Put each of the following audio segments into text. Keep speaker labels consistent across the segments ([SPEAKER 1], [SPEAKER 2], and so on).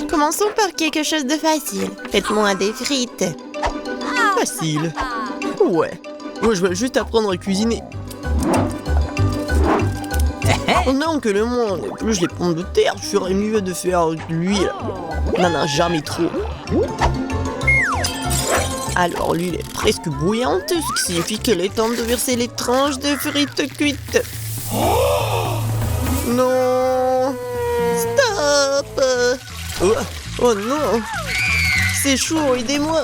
[SPEAKER 1] Commençons par quelque chose de facile. Faites-moi des frites.
[SPEAKER 2] Facile. Ouais. Moi, je vais juste apprendre à cuisiner. Oh non, que le moins on épluche les pommes de terre, je ferais mieux de faire de l'huile. Non, jamais trop. Alors, l'huile est presque bouillante, ce qui signifie qu'il est temps de verser les tranches de frites cuites. Non! Stop! Oh non! C'est chaud, aidez-moi!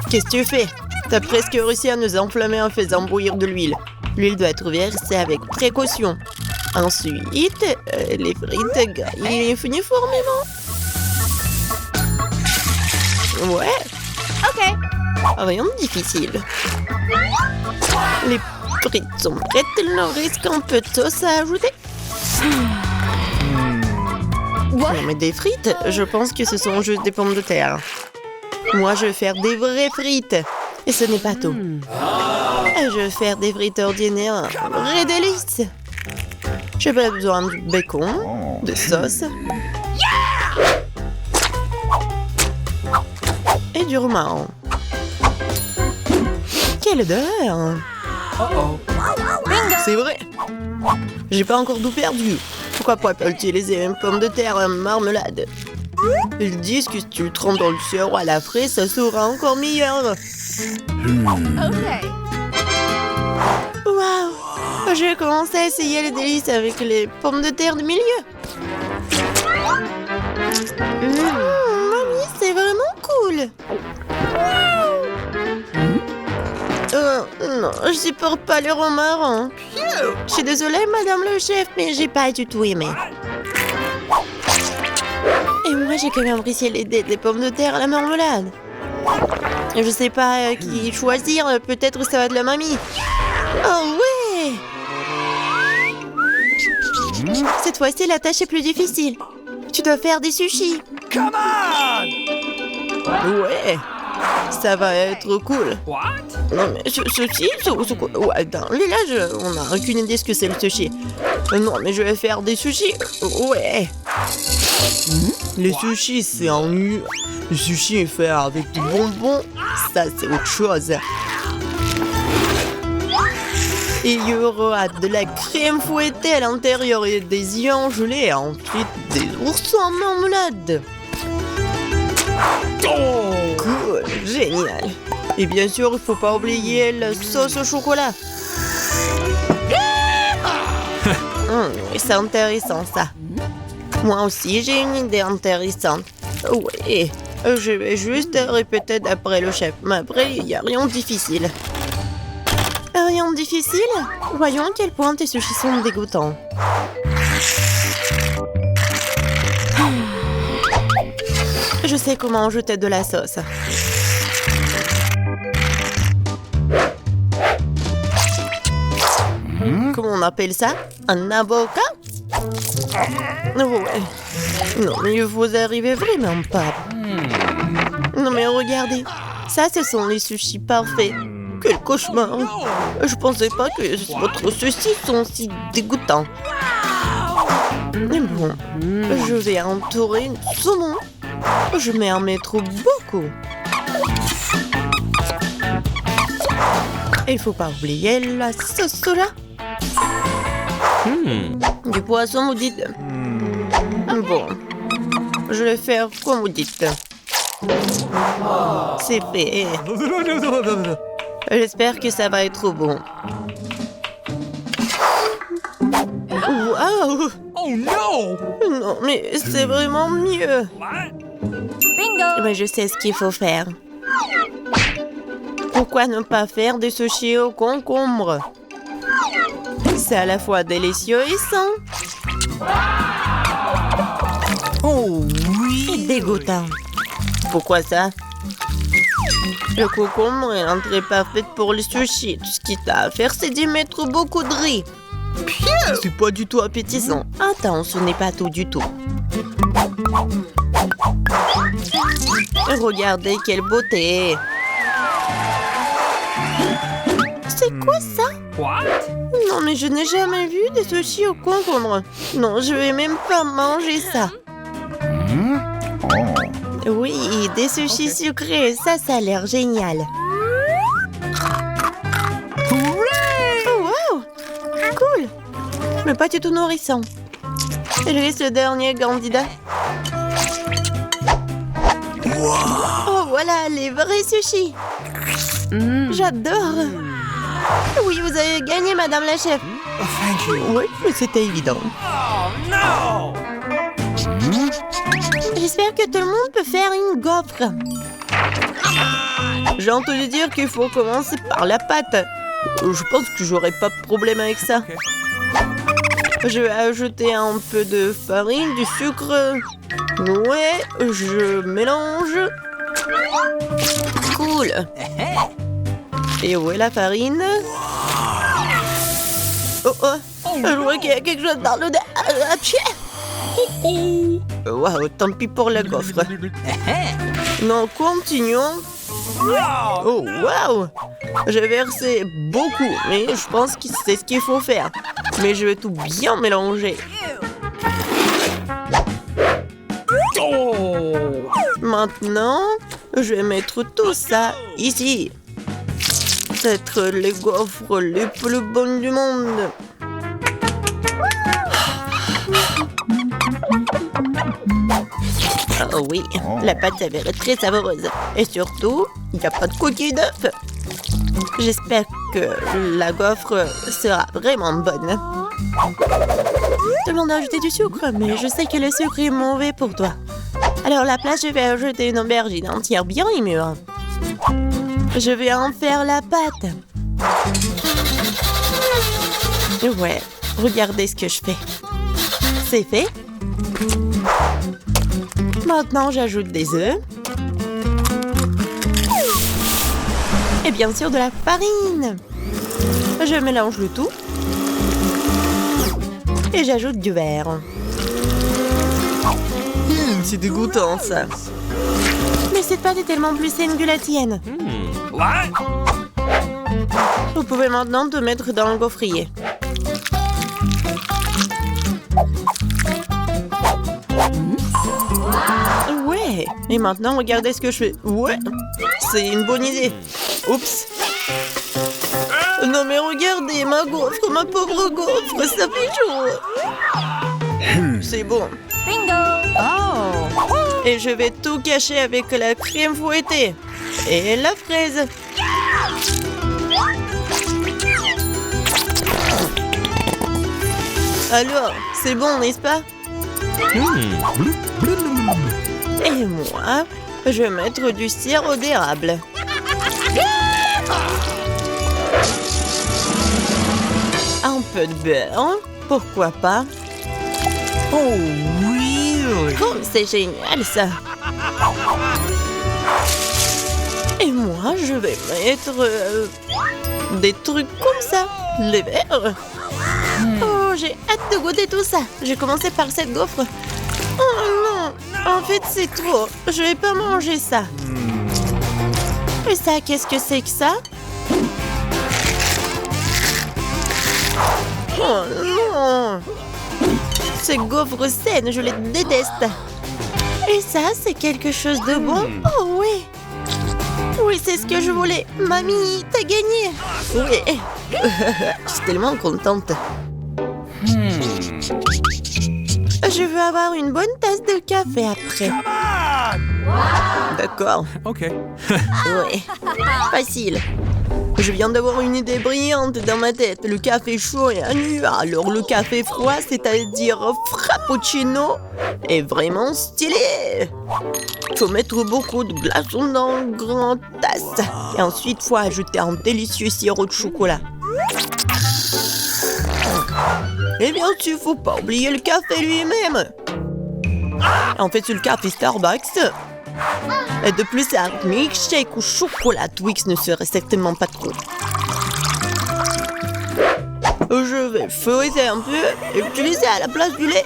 [SPEAKER 2] Qu'est-ce que tu fais? T'as presque réussi à nous enflammer en faisant bouillir de l'huile. L'huile doit être versée avec précaution. Ensuite, les frites grillent uniformément. Ouais.
[SPEAKER 1] Ok.
[SPEAKER 2] Rien de difficile. Les frites sont prêtes, il leur reste un peu de sauce à ajouter. Non mais des frites, je pense que ce sont juste des pommes de terre. Moi, je vais faire des vraies frites. Et ce n'est pas tout. Je vais faire des frites ordinaires, un vrai délice. J'ai pas besoin de bacon, de sauce. Et du romarin. Quelle odeur! C'est vrai! J'ai pas encore tout perdu. Pourquoi pas utiliser une pomme de terre en marmelade? Ils disent que si tu le trempes dans le sirop à la fraise, ça sera encore meilleur. Waouh! Je vais commencer à essayer les délices avec les pommes de terre du milieu. Mamie, c'est vraiment cool. Non, je supporte pas le romarin. Je suis désolée, madame le chef, mais j'ai pas du tout aimé. Et moi, j'ai quand même apprécié les pommes de terre à la marmelade. Je sais pas qui choisir, peut-être ça va être la mamie. Oh ouais! Cette fois-ci, la tâche est plus difficile. Tu dois faire des sushis. Come on! Ouais! Ça va être cool. Non mais sushi, ouais, dans le village, on n'a aucune idée ce que c'est le sushi. Non mais je vais faire des sushis. Ouais. Les sushis, c'est en nu. Le sushi est fait avec du bonbon. Ça, c'est autre chose. Et il y aura de la crème fouettée à l'intérieur et des œufs gelés. Et ensuite, des oursons en marmelade. Cool, génial. Et bien sûr, il faut pas oublier la sauce au chocolat. C'est intéressant ça. Moi aussi, j'ai une idée intéressante. Oui, je vais juste répéter d'après le chef. Mais après, il n'y a rien de difficile. Rien de difficile? Voyons à quel point tes sushis sont dégoûtants. Je sais comment ajouter de la sauce. Comment on appelle ça? Un avocat? Ouais. Non, mais vous arrivez vraiment pas. Non, mais regardez. Ça, ce sont les sushis parfaits. Quel cauchemar. Je pensais pas que votre sushi sont si dégoûtants. Mais bon, je vais entourer le saumon. Je vais en mettre beaucoup. Il faut pas oublier la sauce soja. Du poisson, vous dites? Bon, je vais faire comme vous dites. C'est fait. J'espère que ça va être bon. Waouh!
[SPEAKER 3] Oh no!
[SPEAKER 2] Non, mais c'est vraiment mieux.
[SPEAKER 1] Bingo!
[SPEAKER 2] Mais je sais ce qu'il faut faire. Pourquoi ne pas faire des sushis au concombre? C'est à la fois délicieux et sain.
[SPEAKER 3] Oh
[SPEAKER 2] Et
[SPEAKER 3] oui!
[SPEAKER 2] dégoûtant. Pourquoi ça? Le concombre est l'entrée parfaite pour les sushis. Tout ce qu'il t'a à faire, c'est d'y mettre beaucoup de riz. C'est pas du tout appétissant. Attends, ce n'est pas tout du tout. Regardez quelle beauté. C'est quoi ça?
[SPEAKER 3] What?
[SPEAKER 2] Non, mais je n'ai jamais vu des sushis au concombre. Non, je vais même pas manger ça. Oui, des sushis sucrés, ça a l'air génial. Oh, wow! Cool! Mais pas du tout nourrissant. Et lui, ce dernier candidat. Oh, voilà, les vrais sushis! J'adore! Oui, vous avez gagné, madame la chef. Oui, mais c'était évident. J'espère que tout le monde peut faire une gaufre. J'ai entendu dire qu'il faut commencer par la pâte. Je pense que j'aurai pas de problème avec ça. Je vais ajouter un peu de farine, du sucre. Ouais, je mélange. Cool. Et où est la farine? Oh oh, je vois qu'il y a quelque chose dans le... Waouh, tant pis pour la gaufre. Non, continuons. Oh, waouh! J'ai versé beaucoup, mais je pense que c'est ce qu'il faut faire. Mais je vais tout bien mélanger. Maintenant, je vais mettre tout ça ici. C'est les gaufres les plus bonnes du monde. Oh oui, la pâte s'avère très savoureuse. Et surtout, il n'y a pas de coquille d'œuf. J'espère que la gaufre sera vraiment bonne. Tout le monde a ajouté du sucre, mais je sais que le sucre est mauvais pour toi. Alors à la place, je vais ajouter une aubergine entière bien mûre. Je vais en faire la pâte. Ouais, regardez ce que je fais. C'est fait. Maintenant, j'ajoute des œufs. Et bien sûr, de la farine. Je mélange le tout. Et j'ajoute du verre. C'est dégoûtant, ça. Mais cette pâte est tellement plus saine que la tienne. Vous pouvez maintenant te mettre dans le gaufrier. Ouais. Et maintenant, regardez ce que je fais. Ouais. C'est une bonne idée. Oups. Non mais regardez, ma gaufre, ma pauvre gaufre, ça fait chaud. C'est bon.
[SPEAKER 3] Bingo! Oh!
[SPEAKER 2] Et je vais tout cacher avec la crème fouettée. Et la fraise. Alors, c'est bon, n'est-ce pas? Et moi, je vais mettre du sirop d'érable. Un peu de beurre, pourquoi pas? Oh oui! Oh, c'est génial ça! Et moi, je vais mettre des trucs comme ça, les verres. Oh, j'ai hâte de goûter tout ça. J'ai commencé par cette gaufre. Oh non, en fait c'est trop. Je vais pas manger ça. Et ça, qu'est-ce que c'est que ça? Oh non! Ces gaufres saines, je les déteste. Et ça, c'est quelque chose de bon? Oh oui! Oui, c'est ce que je voulais. Mamie, t'as gagné! Oui! Je suis tellement contente. Je veux avoir une bonne tasse de café après. D'accord.
[SPEAKER 4] Ok.
[SPEAKER 2] Oui. Facile. Je viens d'avoir une idée brillante dans ma tête. Le café chaud est nu, alors le café froid, c'est-à-dire frappuccino, est vraiment stylé. Faut mettre beaucoup de glaçons dans une grande tasse. Et ensuite, faut ajouter un délicieux sirop de chocolat. Et bien sûr, faut pas oublier le café lui-même. En fait, c'est le café Starbucks. Et de plus, un milkshake au chocolat Twix ne serait certainement pas trop. Je vais feuilleter un peu et utiliser à la place du lait.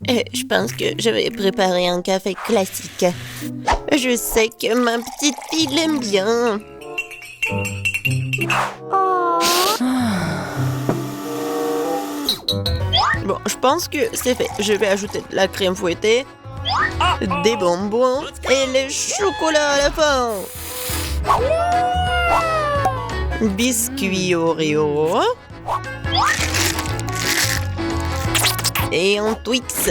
[SPEAKER 2] Et je pense que je vais préparer un café classique. Je sais que ma petite fille l'aime bien. Bon, je pense que c'est fait. Je vais ajouter de la crème fouettée, des bonbons et les chocolats à la fin. Biscuits Oreo. Et un Twix.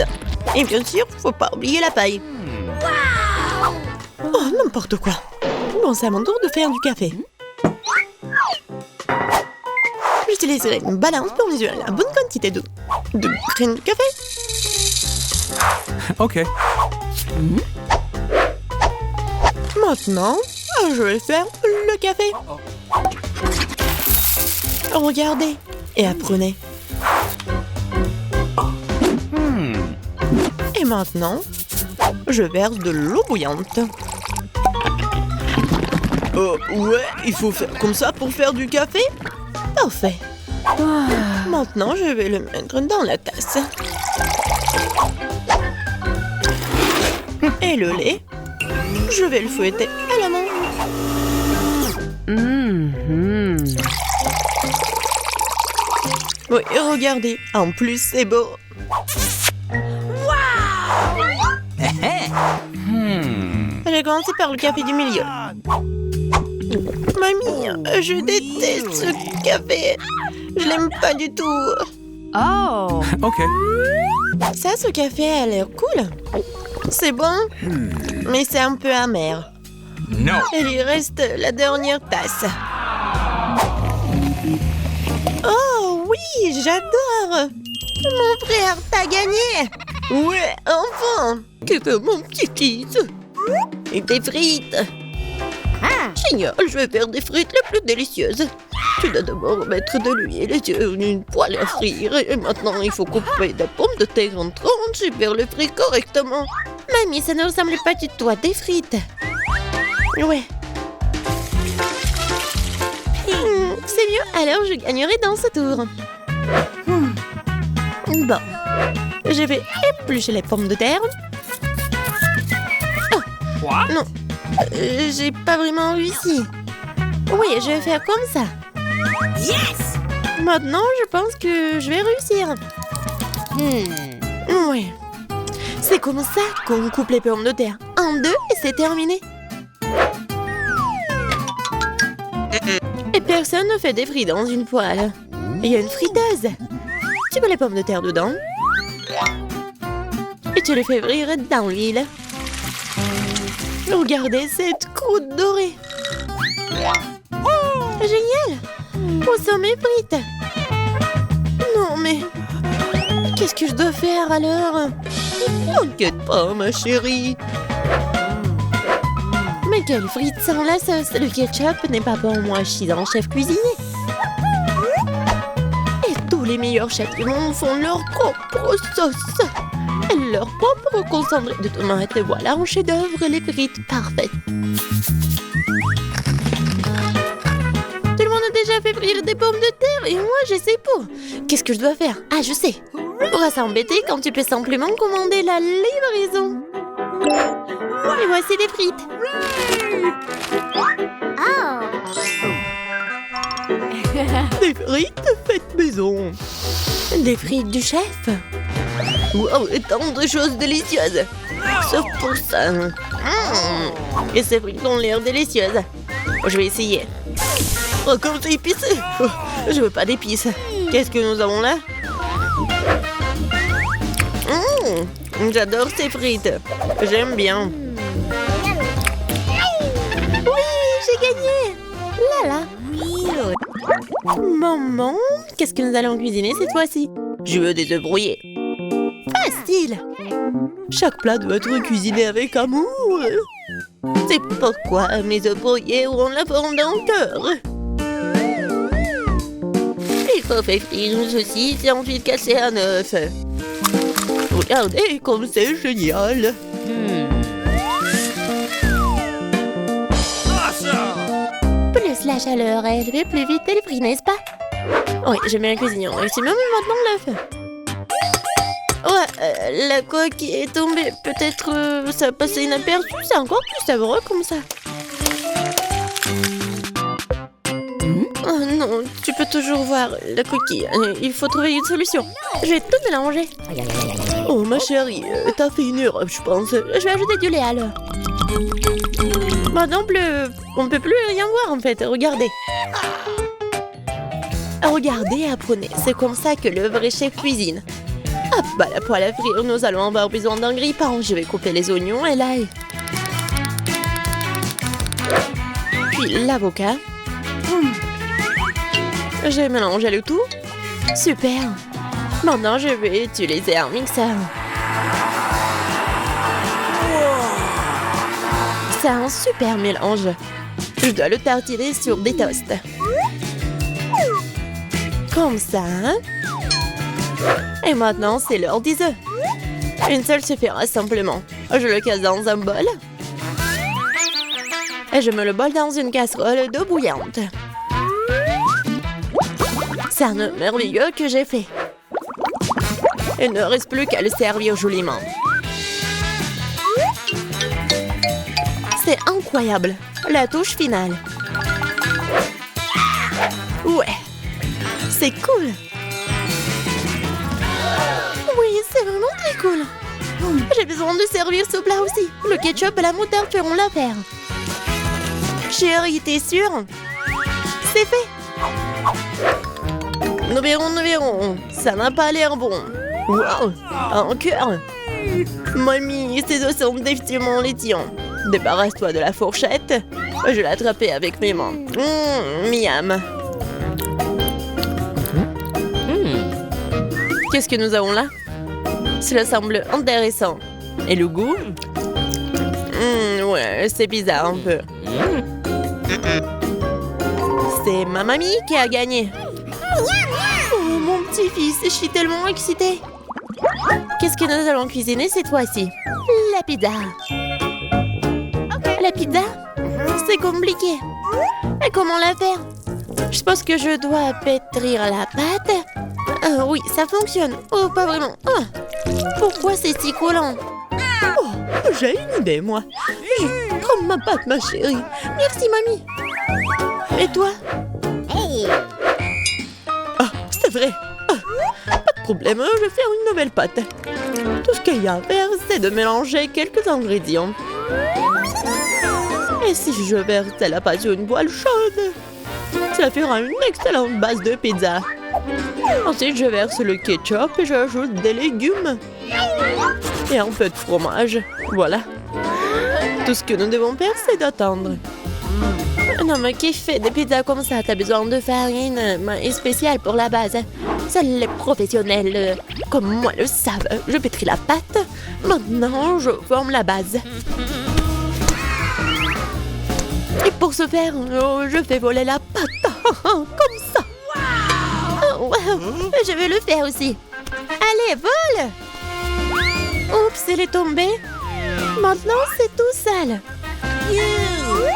[SPEAKER 2] Et bien sûr, faut pas oublier la paille. Oh, n'importe quoi. Bon, c'est à mon tour de faire du café. J'utiliserai une balance pour mesurer la bonne quantité de graines de café.
[SPEAKER 4] Ok.
[SPEAKER 2] Maintenant, je vais faire le café. Regardez et apprenez. Et maintenant, je verse de l'eau bouillante. Ouais, il faut faire comme ça pour faire du café? Parfait. Maintenant, je vais le mettre dans la tasse. Et le lait, je vais le fouetter à la main. Oui, regardez, en plus c'est beau. J'ai commencé par le café du milieu. Mamie, je déteste ce café. Je l'aime pas du tout.
[SPEAKER 3] Oh.
[SPEAKER 4] Ok.
[SPEAKER 2] Ça, ce café a l'air cool. C'est bon, mais c'est un peu amer.
[SPEAKER 4] No.
[SPEAKER 2] Et il reste la dernière tasse. Oh oui, j'adore. Mon frère, t'as gagné. Ouais, enfin. Que veut mon petit-fils? Et des frites. Génial, je vais faire des frites les plus délicieuses. Tu dois d'abord mettre de l'huile sur une poêle à frire. Et maintenant, il faut couper des pommes de terre en tranches et faire les frites correctement. Mamie, ça ne ressemble pas du tout à des frites. Ouais. C'est mieux, alors je gagnerai dans ce tour. Bon. Je vais éplucher les pommes de terre. Oh, non. J'ai pas vraiment réussi. Oui, je vais faire comme ça. Yes! Maintenant, je pense que je vais réussir. Ouais. C'est comme ça qu'on coupe les pommes de terre. En deux et c'est terminé. Et personne ne fait des frites dans une poêle. Il y a une friteuse. Tu mets les pommes de terre dedans. Et tu les fais frire dans l'huile. Regardez cette croûte dorée. Génial! Où sont mes frites? Non, mais... qu'est-ce que je dois faire alors? T'inquiète pas, ma chérie. Mais quelle frite sans la sauce? Le ketchup n'est pas pour moi, je suis un chef cuisinier. Et tous les meilleurs chefs du monde font leur propre sauce. Et leur propre concentré de tomates. Et voilà un chef-d'œuvre, les frites parfaites. Tout le monde a déjà fait frire des pommes de terre et moi je sais pas. Qu'est-ce que je dois faire? Ah, je sais. Pourra s'embêter quand tu peux simplement commander la livraison. Et voici des frites. Des frites faites maison. Des frites du chef. Wow, et tant de choses délicieuses. Sauf pour ça. Et ces frites ont l'air délicieuses. Je vais essayer. Oh, comme c'est épicé. Oh, je veux pas d'épices. Qu'est-ce que nous avons là? J'adore ces frites. J'aime bien. Oui, j'ai gagné. Là, là. Maman, qu'est-ce que nous allons cuisiner cette fois-ci? Je veux des œufs brouillés. Facile. Chaque plat doit être cuisiné avec amour. C'est pourquoi mes œufs brouillés auront la forme d'un cœur. Il faut faire frire une saucisse et ensuite casser un œuf. Regardez comme c'est génial. Plus la chaleur élevée, plus vite elle brille, n'est-ce pas? Oui, j'aime bien cuisiner au maximum, mais maintenant l'œuf. Ouais, la coque est tombée. Peut-être ça a passé inaperçu. C'est encore plus savoureux comme ça. Oh non, tu peux toujours voir la coquille. Il faut trouver une solution. Je vais tout mélanger. Oh, ma chérie, t'as fait une erreur, je pense.
[SPEAKER 1] Je vais ajouter du lait alors.
[SPEAKER 2] Maintenant, on ne peut plus rien voir, en fait. Regardez. Regardez, apprenez. C'est comme ça que le vrai chef cuisine. Hop, bah, la poêle à frire, nous allons avoir besoin d'un grille-pain. Je vais couper les oignons et l'ail. Puis l'avocat. J'ai mélangé le tout. Super. Maintenant, je vais utiliser un mixeur. C'est un super mélange. Je dois le tartiner sur des toasts. Comme ça. Et maintenant, c'est l'heure des œufs. Une seule suffira simplement. Je le casse dans un bol. Et je mets le bol dans une casserole d'eau bouillante. C'est un œuf merveilleux que j'ai fait. Il ne reste plus qu'à le servir joliment. C'est incroyable. La touche finale. Ouais. C'est cool. Oui, c'est vraiment très cool. J'ai besoin de servir ce plat aussi. Le ketchup et la moutarde feront l'affaire. Chérie, t'es sûre? C'est fait. Nous verrons. Ça n'a pas l'air bon. Wow, un cœur. Mamie, ces os sont définitivement les tiens. Débarrasse-toi de la fourchette. Je l'ai attrapée avec mes mains. Miam. Qu'est-ce que nous avons là? Cela semble intéressant. Et le goût? Ouais, c'est bizarre un peu. C'est ma mamie qui a gagné. Oh, mon petit-fils, je suis tellement excitée. Qu'est-ce que nous allons cuisiner cette fois-ci? La pizza. La pizza? C'est compliqué. Et comment la faire? Je pense que je dois pétrir la pâte. Oui, ça fonctionne. Oh, pas vraiment. Pourquoi c'est si collant? Oh, j'ai une idée, moi. Prends ma pâte, ma chérie. Merci, mamie. Et toi? C'est vrai. Pas de problème, je vais faire une nouvelle pâte. Tout ce qu'il y a à faire, c'est de mélanger quelques ingrédients. Et si je verse la pâte sur une poêle chaude, cela fera une excellente base de pizza. Ensuite, je verse le ketchup et j'ajoute des légumes. Et un peu de fromage. Voilà. Tout ce que nous devons faire, c'est d'attendre. Non, mais qui fait des pizzas comme ça? T'as besoin de farine spéciale pour la base. Seuls les professionnels comme moi le savent. Je pétris la pâte. Maintenant, je forme la base. Et pour ce faire, je fais voler la pâte. Comme ça. Wow. Je vais le faire aussi. Allez, vole! Oups, elle est tombée. Maintenant, c'est tout sale.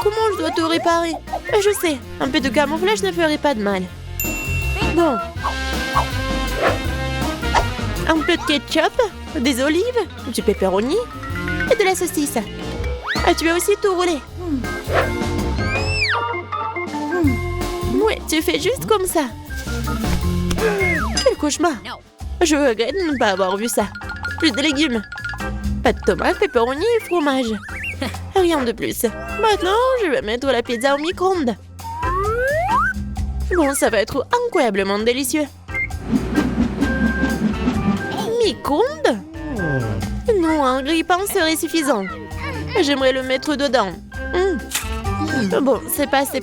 [SPEAKER 2] Comment je dois tout réparer? Je sais, un peu de camouflage ne ferait pas de mal. Bon. Un peu de ketchup, des olives, du pepperoni et de la saucisse. Tu vas aussi tout rouler. Ouais, tu fais juste comme ça. Quel cauchemar. Je regrette de ne pas avoir vu ça. Plus de légumes. Pas de tomates, pepperoni et fromage. Rien de plus. Maintenant, je vais mettre la pizza au micro-ondes. Bon, ça va être incroyablement délicieux. Micro-ondes? Non, un grille-pain serait suffisant. J'aimerais le mettre dedans. Bon, c'est passé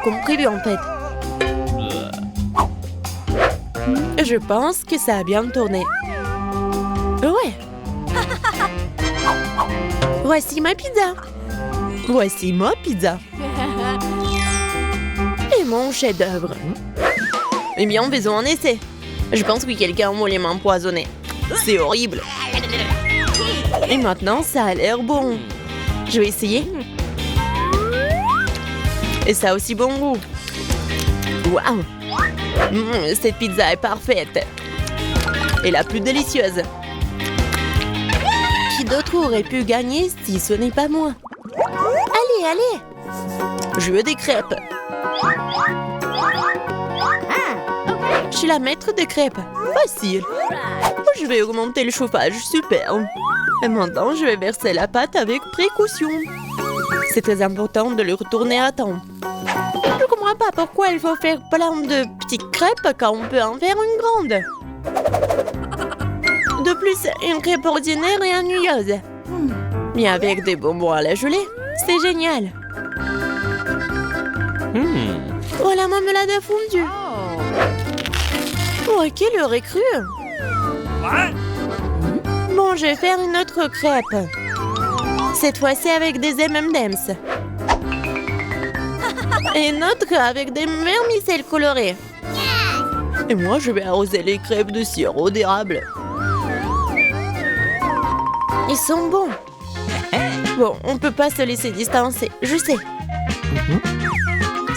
[SPEAKER 2] comme prévu en fait. Je pense que ça a bien tourné. Ouais. Voici ma pizza. Voici ma pizza. Et mon chef-d'œuvre. Eh bien, faisons un essai. Je pense que quelqu'un voulait m'empoisonner. C'est horrible. Et maintenant, ça a l'air bon. Je vais essayer. Et ça a aussi bon goût. Waouh! Cette pizza est parfaite. Et la plus délicieuse. Qui d'autre aurait pu gagner si ce n'est pas moi? Allez, allez! Je veux des crêpes. suis la maître des crêpes. Facile. Je vais augmenter le chauffage. Super. Et maintenant, je vais verser la pâte avec précaution. C'est très important de le retourner à temps. Je comprends pas pourquoi il faut faire plein de petites crêpes quand on peut en faire une grande. De plus, une crêpe ordinaire est ennuyeuse. Mais avec des bonbons à la gelée, c'est génial. Oh, la marmelade a fondu. Oh, qui l'aurait cru? Bon, je vais faire une autre crêpe. Cette fois-ci avec des M&M's. Et une autre avec des vermicelles colorées. Et moi, je vais arroser les crêpes de sirop d'érable. Ils sont bons. Bon, on peut pas se laisser distancer, je sais.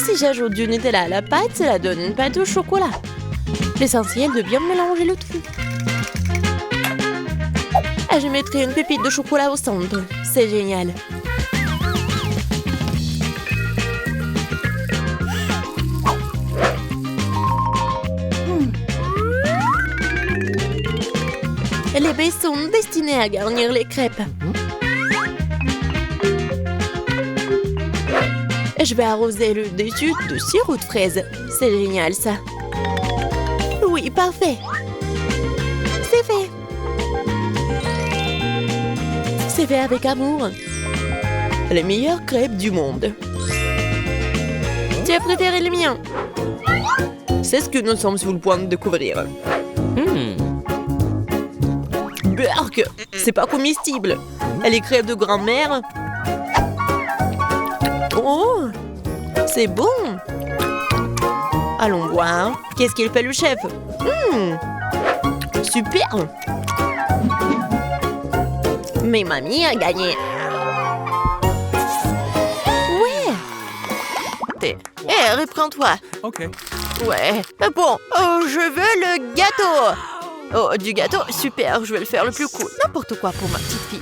[SPEAKER 2] Si j'ajoute du Nutella à la pâte, cela donne une pâte au chocolat. L'essentiel de bien mélanger le tout. Et je mettrai une pépite de chocolat au centre. C'est génial. Les baies sont destinées à garnir les crêpes. Je vais arroser le dessus de sirop de fraise. C'est génial, ça. Oui, parfait. C'est fait. C'est fait avec amour. Les meilleures crêpes du monde. Tu as préféré les miens? C'est ce que nous sommes sur le point de découvrir. Berk, c'est pas comestible. Les crêpes de grand-mère. Oh, c'est bon. Allons voir. Qu'est-ce qu'il fait le chef? Super. Mais mamie a gagné. Ouais. Reprends-toi.
[SPEAKER 4] Ok.
[SPEAKER 2] Ouais. Bon, je veux le gâteau. Oh, du gâteau? Super, je vais le faire le plus cool. N'importe quoi pour ma petite fille.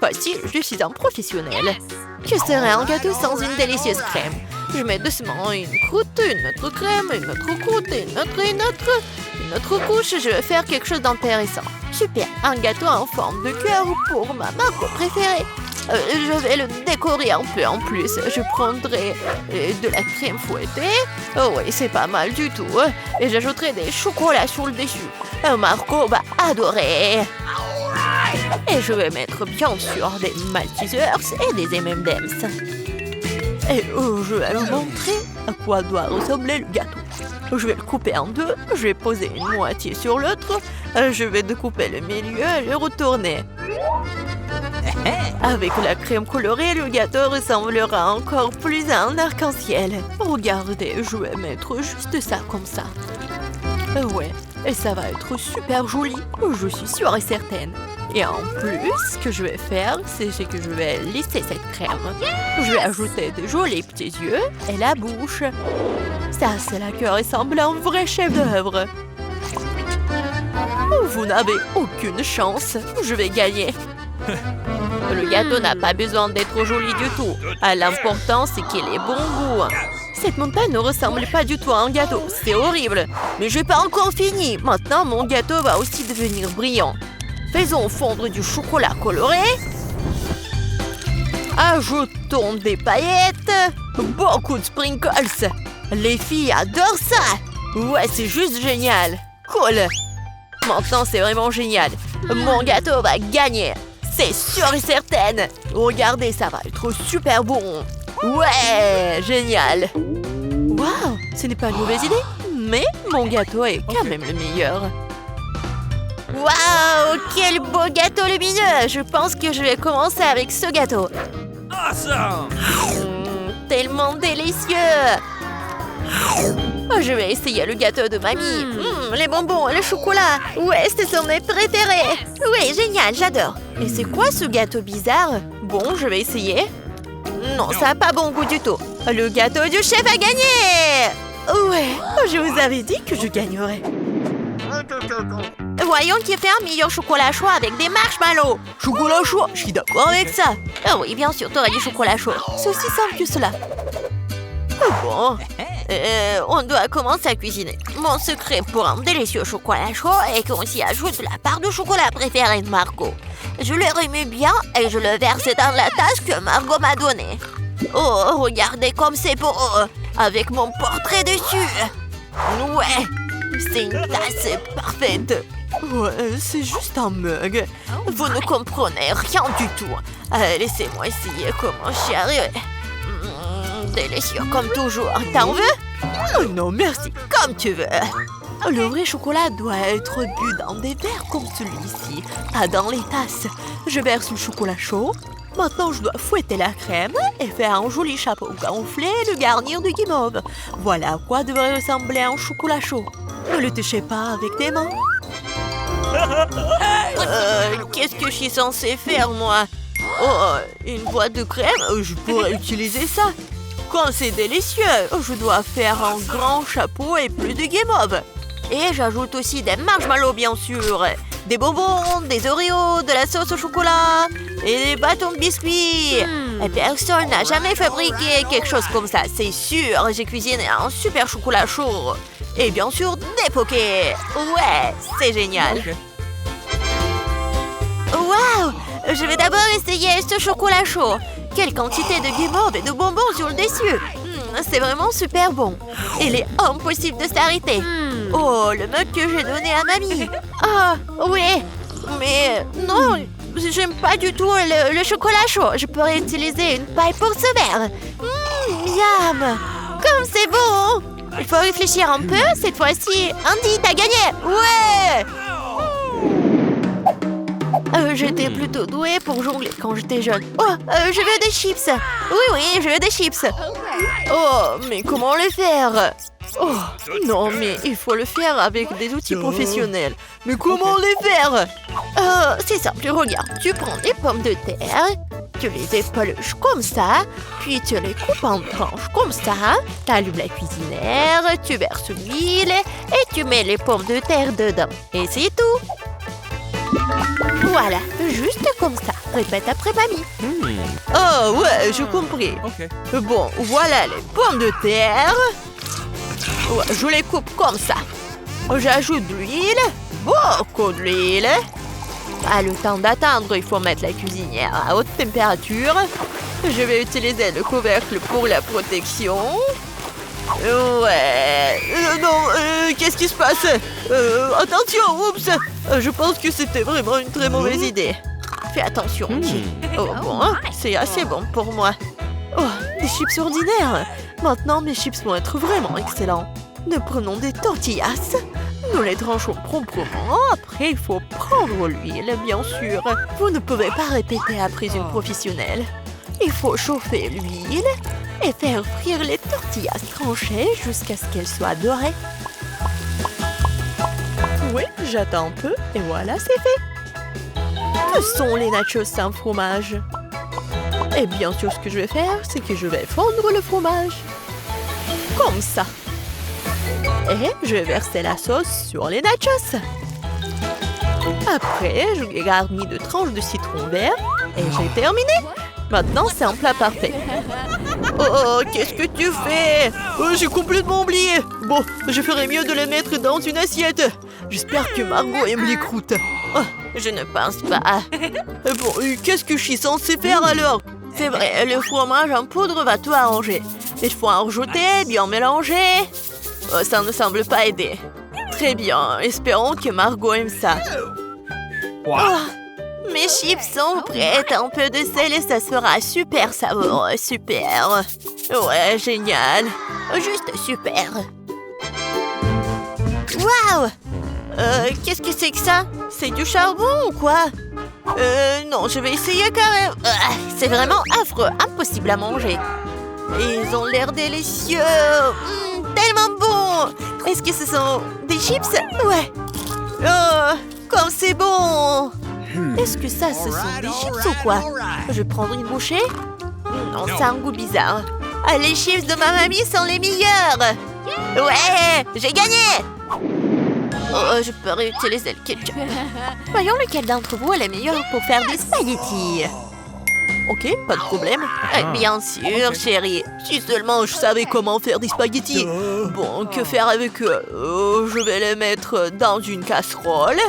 [SPEAKER 2] Facile, je suis un professionnel. Que serait un gâteau sans une délicieuse crème? Je mets doucement une croûte, une autre crème, une autre croûte, une autre couche. Je vais faire quelque chose d'intéressant. Super, un gâteau en forme de cœur pour ma marque préférée. Je vais le décorer un peu en plus. Je prendrai de la crème fouettée. Oh oui, c'est pas mal du tout. Et j'ajouterai des chocolats sur le dessus. Marco va adorer. Et je vais mettre bien sûr des Maltesers et des M&M's. Et je vais vous montrer à quoi doit ressembler le gâteau. Je vais le couper en deux. Je vais poser une moitié sur l'autre. Je vais découper le milieu et le retourner. Avec la crème colorée, le gâteau ressemblera encore plus à un arc-en-ciel. Regardez, je vais mettre juste ça comme ça. Ouais, et ça va être super joli, je suis sûre et certaine. Et en plus, ce que je vais faire, c'est que je vais lisser cette crème. Je vais ajouter de jolis petits yeux et la bouche. Ça, c'est là que ressemble à un vrai chef-d'œuvre. Vous n'avez aucune chance, je vais gagner. Le gâteau n'a pas besoin d'être joli du tout. L'important, c'est qu'il ait bon goût. Cette montagne ne ressemble pas du tout à un gâteau. C'est horrible. Mais je n'ai pas encore fini. Maintenant, mon gâteau va aussi devenir brillant. Faisons fondre du chocolat coloré. Ajoutons des paillettes. Beaucoup de sprinkles. Les filles adorent ça. Ouais, c'est juste génial. Cool. Maintenant, c'est vraiment génial. Mon gâteau va gagner. C'est sûr et certain. Regardez, ça va être super bon. Ouais, génial. Waouh, ce n'est pas une mauvaise idée. Mais mon gâteau est quand même le meilleur. Waouh, quel beau gâteau lumineux. Je pense que je vais commencer avec ce gâteau.
[SPEAKER 4] Awesome!
[SPEAKER 2] Tellement délicieux. Je vais essayer le gâteau de mamie. Les bonbons et le chocolat. Ouais, ce sont mes préférés. Oui, génial, j'adore. Et c'est quoi ce gâteau bizarre? Bon, je vais essayer. Non, ça n'a pas bon goût du tout. Le gâteau du chef a gagné. Ouais, je vous avais dit que je gagnerais. Voyons qui fait un meilleur chocolat chaud avec des marshmallows. Chocolat chaud, je suis d'accord avec ça. Ah oui, bien sûr, t'aurais du chocolat chaud. C'est aussi simple que cela. Bon, on doit commencer à cuisiner. Mon secret pour un délicieux chocolat chaud est qu'on s'y ajoute la part de chocolat préférée de Margot. Je le remue bien et je le verse dans la tasse que Margot m'a donnée. Oh, regardez comme c'est beau, avec mon portrait dessus. Ouais, c'est une tasse parfaite. Ouais, c'est juste un mug. Vous ne comprenez rien du tout. Laissez-moi essayer comment j'y arrive. Délicieux comme toujours. T'en veux? Oh non, merci. Comme tu veux. Le vrai chocolat doit être bu dans des verres comme celui-ci, pas dans les tasses. Je verse le chocolat chaud. Maintenant, je dois fouetter la crème et faire un joli chapeau gonflé et le garnir de guimauve. Voilà à quoi devrait ressembler un chocolat chaud. Ne le touchez pas avec tes mains. Qu'est-ce que je suis censée faire, moi? Oh, une boîte de crème? Je pourrais utiliser ça. Quand c'est délicieux, je dois faire un grand chapeau et plus de guimauve. Et j'ajoute aussi des marshmallows, bien sûr. Des bonbons, des Oreos, de la sauce au chocolat et des bâtons de biscuits. Et personne n'a jamais fabriqué quelque chose comme ça, c'est sûr. J'ai cuisiné un super chocolat chaud. Et bien sûr, des pokés. Ouais, c'est génial.
[SPEAKER 4] Okay.
[SPEAKER 2] Waouh! Je vais d'abord essayer ce chocolat chaud. Quelle quantité de guimauve et de bonbons sur le dessus. C'est vraiment super bon. Il est impossible de s'arrêter. Oh, le mug que j'ai donné à mamie. Ah, oui. Mais non, j'aime pas du tout le chocolat chaud. Je pourrais utiliser une paille pour ce verre. Miam! Comme c'est bon! Il faut réfléchir un peu. Cette fois-ci, Andy, t'as gagné! Ouais! J'étais plutôt douée pour jongler quand j'étais jeune. Oh, je veux des chips. Oui, je veux des chips. Oh, mais comment les faire? Oh, non, mais il faut le faire avec des outils professionnels. Mais comment les faire? C'est simple, regarde. Tu prends des pommes de terre, tu les épluches comme ça, puis tu les coupes en tranches comme ça. Tu allumes la cuisinière, tu verses l'huile et tu mets les pommes de terre dedans. Et c'est tout. Voilà, juste comme ça. Répète après mamie. Oh ouais, j'ai compris.
[SPEAKER 4] Okay.
[SPEAKER 2] Bon, voilà les pommes de terre. Ouais, je les coupe comme ça. J'ajoute de l'huile, beaucoup de l'huile. Le temps d'attendre, il faut mettre la cuisinière à haute température. Je vais utiliser le couvercle pour la protection. Ouais. Non, qu'est-ce qui se passe? Attention, oups. Je pense que c'était vraiment une très mauvaise idée. Fais attention, Andy. Oh bon, c'est assez bon pour moi. Oh, des chips ordinaires. Maintenant, mes chips vont être vraiment excellents. Nous prenons des tortillas. Nous les tranchons proprement. Après, il faut prendre l'huile, bien sûr. Vous ne pouvez pas répéter après une professionnelle. Il faut chauffer l'huile et faire frire les tortillas tranchées jusqu'à ce qu'elles soient dorées. Oui, j'attends un peu et voilà, c'est fait. Que sont les nachos sans fromage? Et bien sûr, ce que je vais faire, c'est que je vais fondre le fromage. Comme ça. Et je vais verser la sauce sur les nachos. Après, je les garnis de tranches de citron vert et j'ai terminé. Maintenant, c'est un plat parfait. Oh, qu'est-ce que tu fais? J'ai complètement oublié. Bon, je ferais mieux de les mettre dans une assiette. J'espère que Margot aime les croûtes. Oh, je ne pense pas. Bon, qu'est-ce que je suis censée faire alors? C'est vrai, le fromage en poudre va tout arranger. Il faut en rajouter, bien mélanger. Oh, ça ne semble pas aider. Très bien, espérons que Margot aime ça.
[SPEAKER 4] Wow.
[SPEAKER 2] Oh, mes chips sont prêtes. Un peu de sel et ça sera super savoureux. Super. Ouais, génial. Juste super. Waouh! Qu'est-ce que c'est que ça? C'est du charbon ou quoi? Non, je vais essayer quand même. C'est vraiment affreux, impossible à manger. Ils ont l'air délicieux. Tellement bon. Est-ce que ce sont des chips? Ouais. Oh, comme c'est bon. Est-ce que ça, ce sont des chips ou quoi? Je vais prendre une bouchée. Non, ça a un goût bizarre. Les chips de ma mamie sont les meilleurs. Ouais, j'ai gagné. Oh, je peux réutiliser le ketchup. Voyons lequel d'entre vous est le meilleur pour faire des spaghettis. Ok, pas de problème. Bien sûr, chérie. Si seulement je savais comment faire des spaghettis. Bon, que faire avec eux? Je vais les mettre dans une casserole.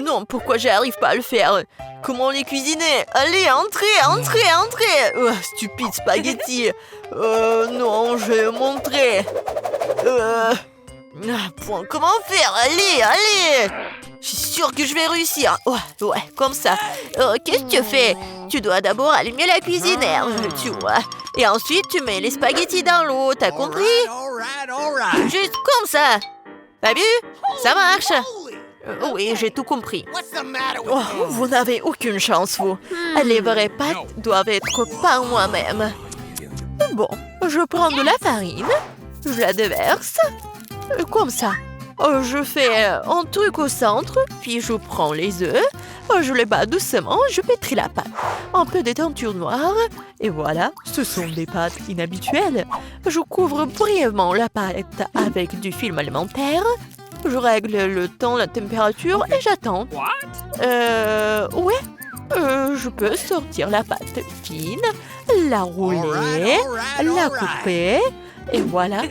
[SPEAKER 2] Non, pourquoi j'arrive pas à le faire? Comment les cuisiner? Allez, entrez. Stupide spaghetti. Non, je vais montrer. Point, comment faire? Allez. Je suis sûre que je vais réussir. Ouais, comme ça. Qu'est-ce que tu fais? Tu dois d'abord allumer la cuisinière, tu vois. Et ensuite, tu mets les spaghettis dans l'eau, t'as compris? Juste comme ça. T'as vu? Ça marche. Oui, j'ai tout compris. Vous n'avez aucune chance, vous. Les vraies pâtes doivent être par moi-même. Bon, je prends de la farine, je la déverse, comme ça. Je fais un truc au centre, puis je prends les œufs, je les bats doucement, je pétris la pâte. Un peu de teinture noire, et voilà, ce sont des pâtes inhabituelles. Je couvre brièvement la pâte avec du film alimentaire. Je règle le temps, la température et j'attends. Je peux sortir la pâte fine, la rouler, la couper et voilà.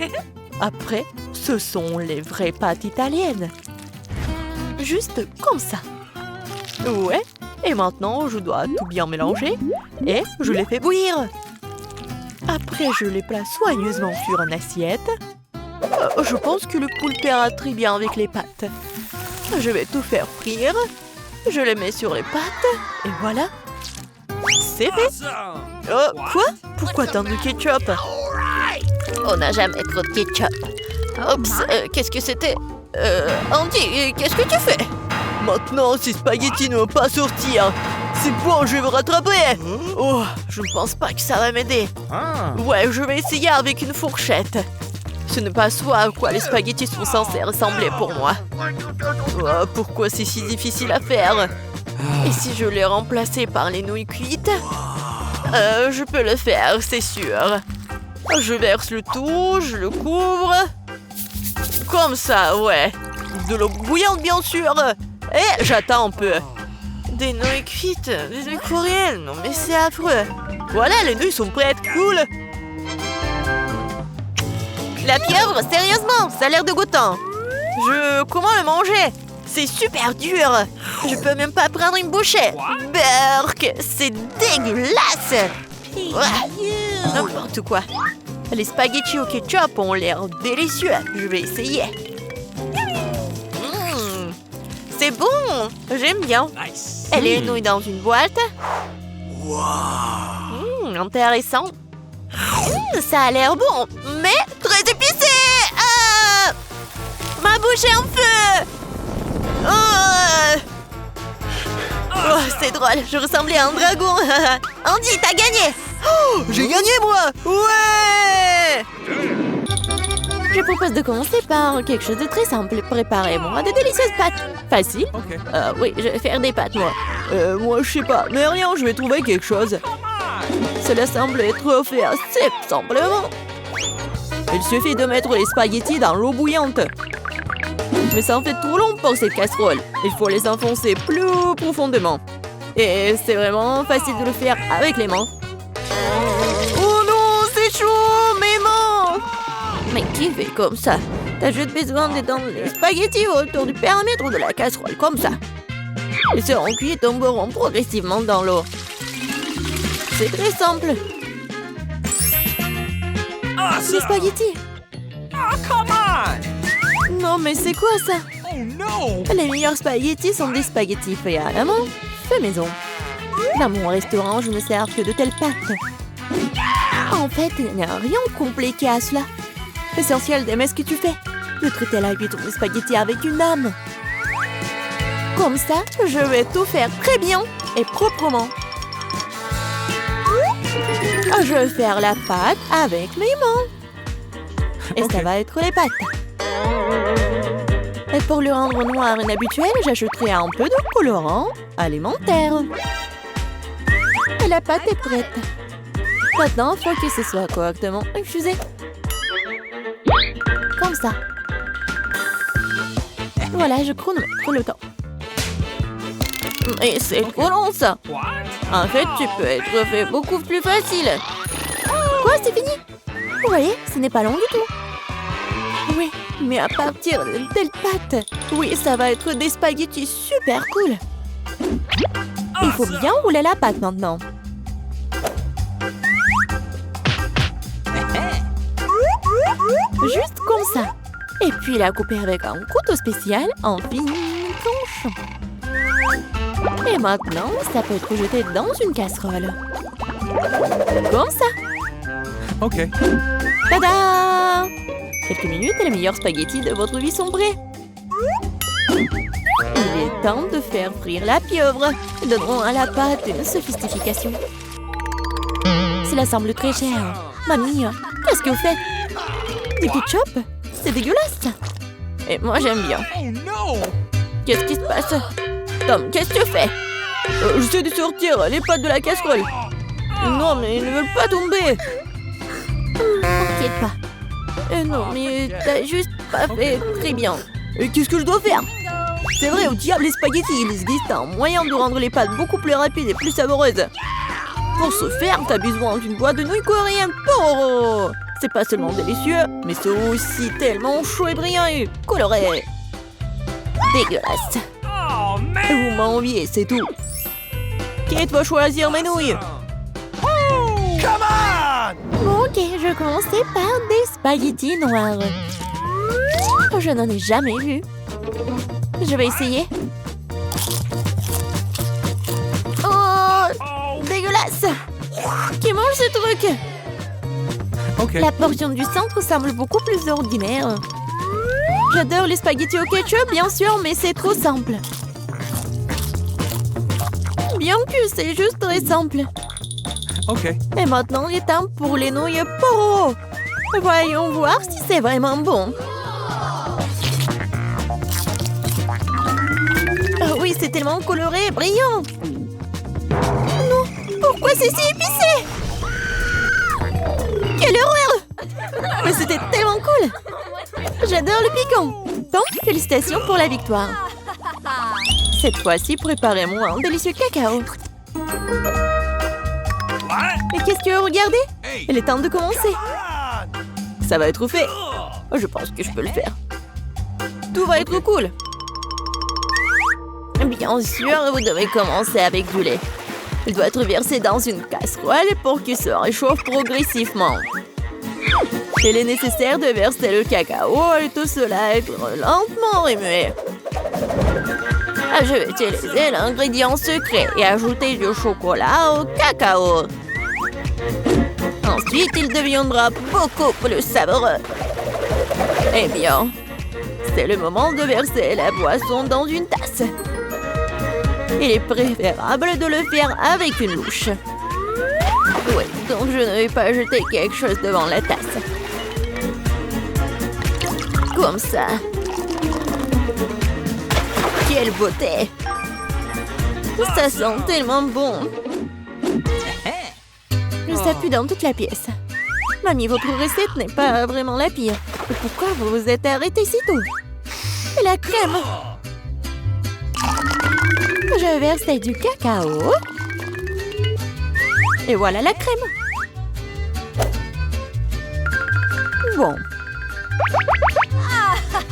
[SPEAKER 2] Après, ce sont les vraies pâtes italiennes. Juste comme ça. Ouais, et maintenant je dois tout bien mélanger et je les fais bouillir. Après, je les place soigneusement sur une assiette. Je pense que le poulpe ira très bien avec les pâtes. Je vais tout faire frire. Je les mets sur les pâtes. Et voilà. C'est fait. Quoi? Pourquoi tant de ketchup? On n'a jamais trop de ketchup. Oups, qu'est-ce que c'était? Andy, qu'est-ce que tu fais? Maintenant, ces spaghettis ne vont pas sortir. C'est bon, je vais me rattraper. Je ne pense pas que ça va m'aider. Ouais, je vais essayer avec une fourchette. Ce n'est pas ce à quoi les spaghettis sont censés ressembler pour moi. Pourquoi c'est si difficile à faire? Et si je les remplaçais par les nouilles cuites? Je peux le faire, c'est sûr. Je verse le tout, je le couvre. Comme ça, ouais. De l'eau bouillante, bien sûr. Et j'attends un peu. Des nouilles cuites, des nouilles coréennes. Non mais c'est affreux. Voilà, les nouilles sont prêtes, cool. La pieuvre, sérieusement, ça a l'air dégoûtant. Comment le manger? C'est super dur. Je peux même pas prendre une bouchée. Berk, c'est dégueulasse. N'importe quoi. Les spaghettis au ketchup ont l'air délicieux. Je vais essayer. C'est bon. J'aime bien. Et les nouilles dans une boîte. Intéressant. Ça a l'air bon, mais très épicé. Ma bouche est en feu. C'est drôle, je ressemblais à un dragon. Andy, t'as gagné. J'ai gagné, moi. Ouais. Je propose de commencer par quelque chose de très simple. Préparez-moi de délicieuses pâtes. Facile. Oui, je vais faire des pâtes, moi. Moi, je sais pas. Mais rien, je vais trouver quelque chose. Cela semble être fait assez simplement. Il suffit de mettre les spaghettis dans l'eau bouillante. Mais ça en fait trop long pour cette casserole. Il faut les enfoncer plus profondément. Et c'est vraiment facile de le faire avec les mains. Oh non, c'est chaud, mes mains! Mais qui fait comme ça? T'as juste besoin d'étendre les spaghettis autour du périmètre de la casserole, comme ça. Ils seront cuits et tomberont progressivement dans l'eau. C'est très simple. Les spaghettis. Non, mais c'est quoi ça? Les meilleurs spaghettis sont des spaghettis faits à la main, faits maison. Dans mon restaurant, je ne sers que de telles pâtes. En fait, il n'y a rien de compliqué à cela. L'essentiel d'aimer ce que tu fais. De traiter la huître de spaghettis avec une âme. Comme ça, je vais tout faire très bien et proprement. Je vais faire la pâte avec mes mains. Et ça va être les pâtes. Et pour le rendre noir inhabituel, j'ajouterai un peu de colorant alimentaire. Et la pâte est prête. Maintenant, il faut que ce soit correctement infusé. Comme ça. Voilà, je chronomètre le temps. Mais c'est trop long, ça. En fait, tu peux être fait beaucoup plus facile.
[SPEAKER 1] Quoi, c'est fini? Vous voyez, ce n'est pas long du tout.
[SPEAKER 2] Oui, mais à partir de telle pâte. Oui, ça va être des spaghettis super cool.
[SPEAKER 1] Il faut bien rouler la pâte maintenant. Juste comme ça. Et puis la couper avec un couteau spécial en fines tranches. Et maintenant, ça peut être jeté dans une casserole. Comme ça.
[SPEAKER 4] Ok.
[SPEAKER 1] Tada! Quelques minutes et les meilleurs spaghettis de votre vie sont prêts. Il est temps de faire frire la pieuvre. Donnerons à la pâte une sophistication. Cela semble très cher. Mamie, qu'est-ce que vous faites? Du ketchup? C'est dégueulasse.
[SPEAKER 2] Et moi, j'aime bien.
[SPEAKER 4] Oh non!
[SPEAKER 2] Qu'est-ce qui se passe? Tom, qu'est-ce que tu fais? J'essaie de sortir les pâtes de la casserole. Non, mais ils ne veulent pas tomber.
[SPEAKER 1] T'inquiète pas.
[SPEAKER 2] Non, mais t'as juste pas fait très bien. Et qu'est-ce que je dois faire? C'est vrai, au diable les spaghettis, il existe un moyen de rendre les pâtes beaucoup plus rapides et plus savoureuses. Pour ce faire, t'as besoin d'une boîte de nouilles coréennes Toro. C'est pas seulement délicieux, mais c'est aussi tellement chaud et brillant et coloré. Dégueulasse.
[SPEAKER 4] Oh man!
[SPEAKER 2] Vous m'enviez, c'est tout. Qui va choisir mes nouilles?
[SPEAKER 4] Come on!
[SPEAKER 1] Ok, je commençais par des spaghettis noirs. Je n'en ai jamais vu. Je vais essayer. Oh, dégueulasse! Qui mange ce truc?
[SPEAKER 4] Ok.
[SPEAKER 1] La portion du centre semble beaucoup plus ordinaire. J'adore les spaghettis au ketchup, bien sûr, mais c'est trop simple. Bien que c'est juste très simple.
[SPEAKER 4] Ok.
[SPEAKER 1] Et maintenant, il est temps pour les nouilles Poro. Voyons voir si c'est vraiment bon. Oh oui, c'est tellement coloré et brillant. Non, pourquoi c'est si épicé? Quelle horreur! Mais c'était tellement cool. J'adore le piquant. Donc, félicitations pour la victoire. Cette fois-ci, préparez-moi un délicieux cacao. Et qu'est-ce que vous regardez? Il est temps de commencer.
[SPEAKER 2] Ça va être fait. Je pense que je peux le faire. Tout va être cool. Bien sûr, vous devez commencer avec du lait. Il doit être versé dans une casserole pour qu'il se réchauffe progressivement. Il est nécessaire de verser le cacao et tout cela être lentement remué. Je vais utiliser l'ingrédient secret et ajouter du chocolat au cacao. Ensuite, il deviendra beaucoup plus savoureux. Eh bien, c'est le moment de verser la boisson dans une tasse. Il est préférable de le faire avec une louche. Oui, donc je ne vais pas jeter quelque chose devant la tasse. Comme ça. Quelle beauté! Ça sent tellement bon. Ça pue dans toute la pièce. Mamie, votre recette n'est pas vraiment la pire. Pourquoi vous vous êtes arrêtée si tôt? Et la crème? Je verse du cacao. Et voilà la crème. Bon.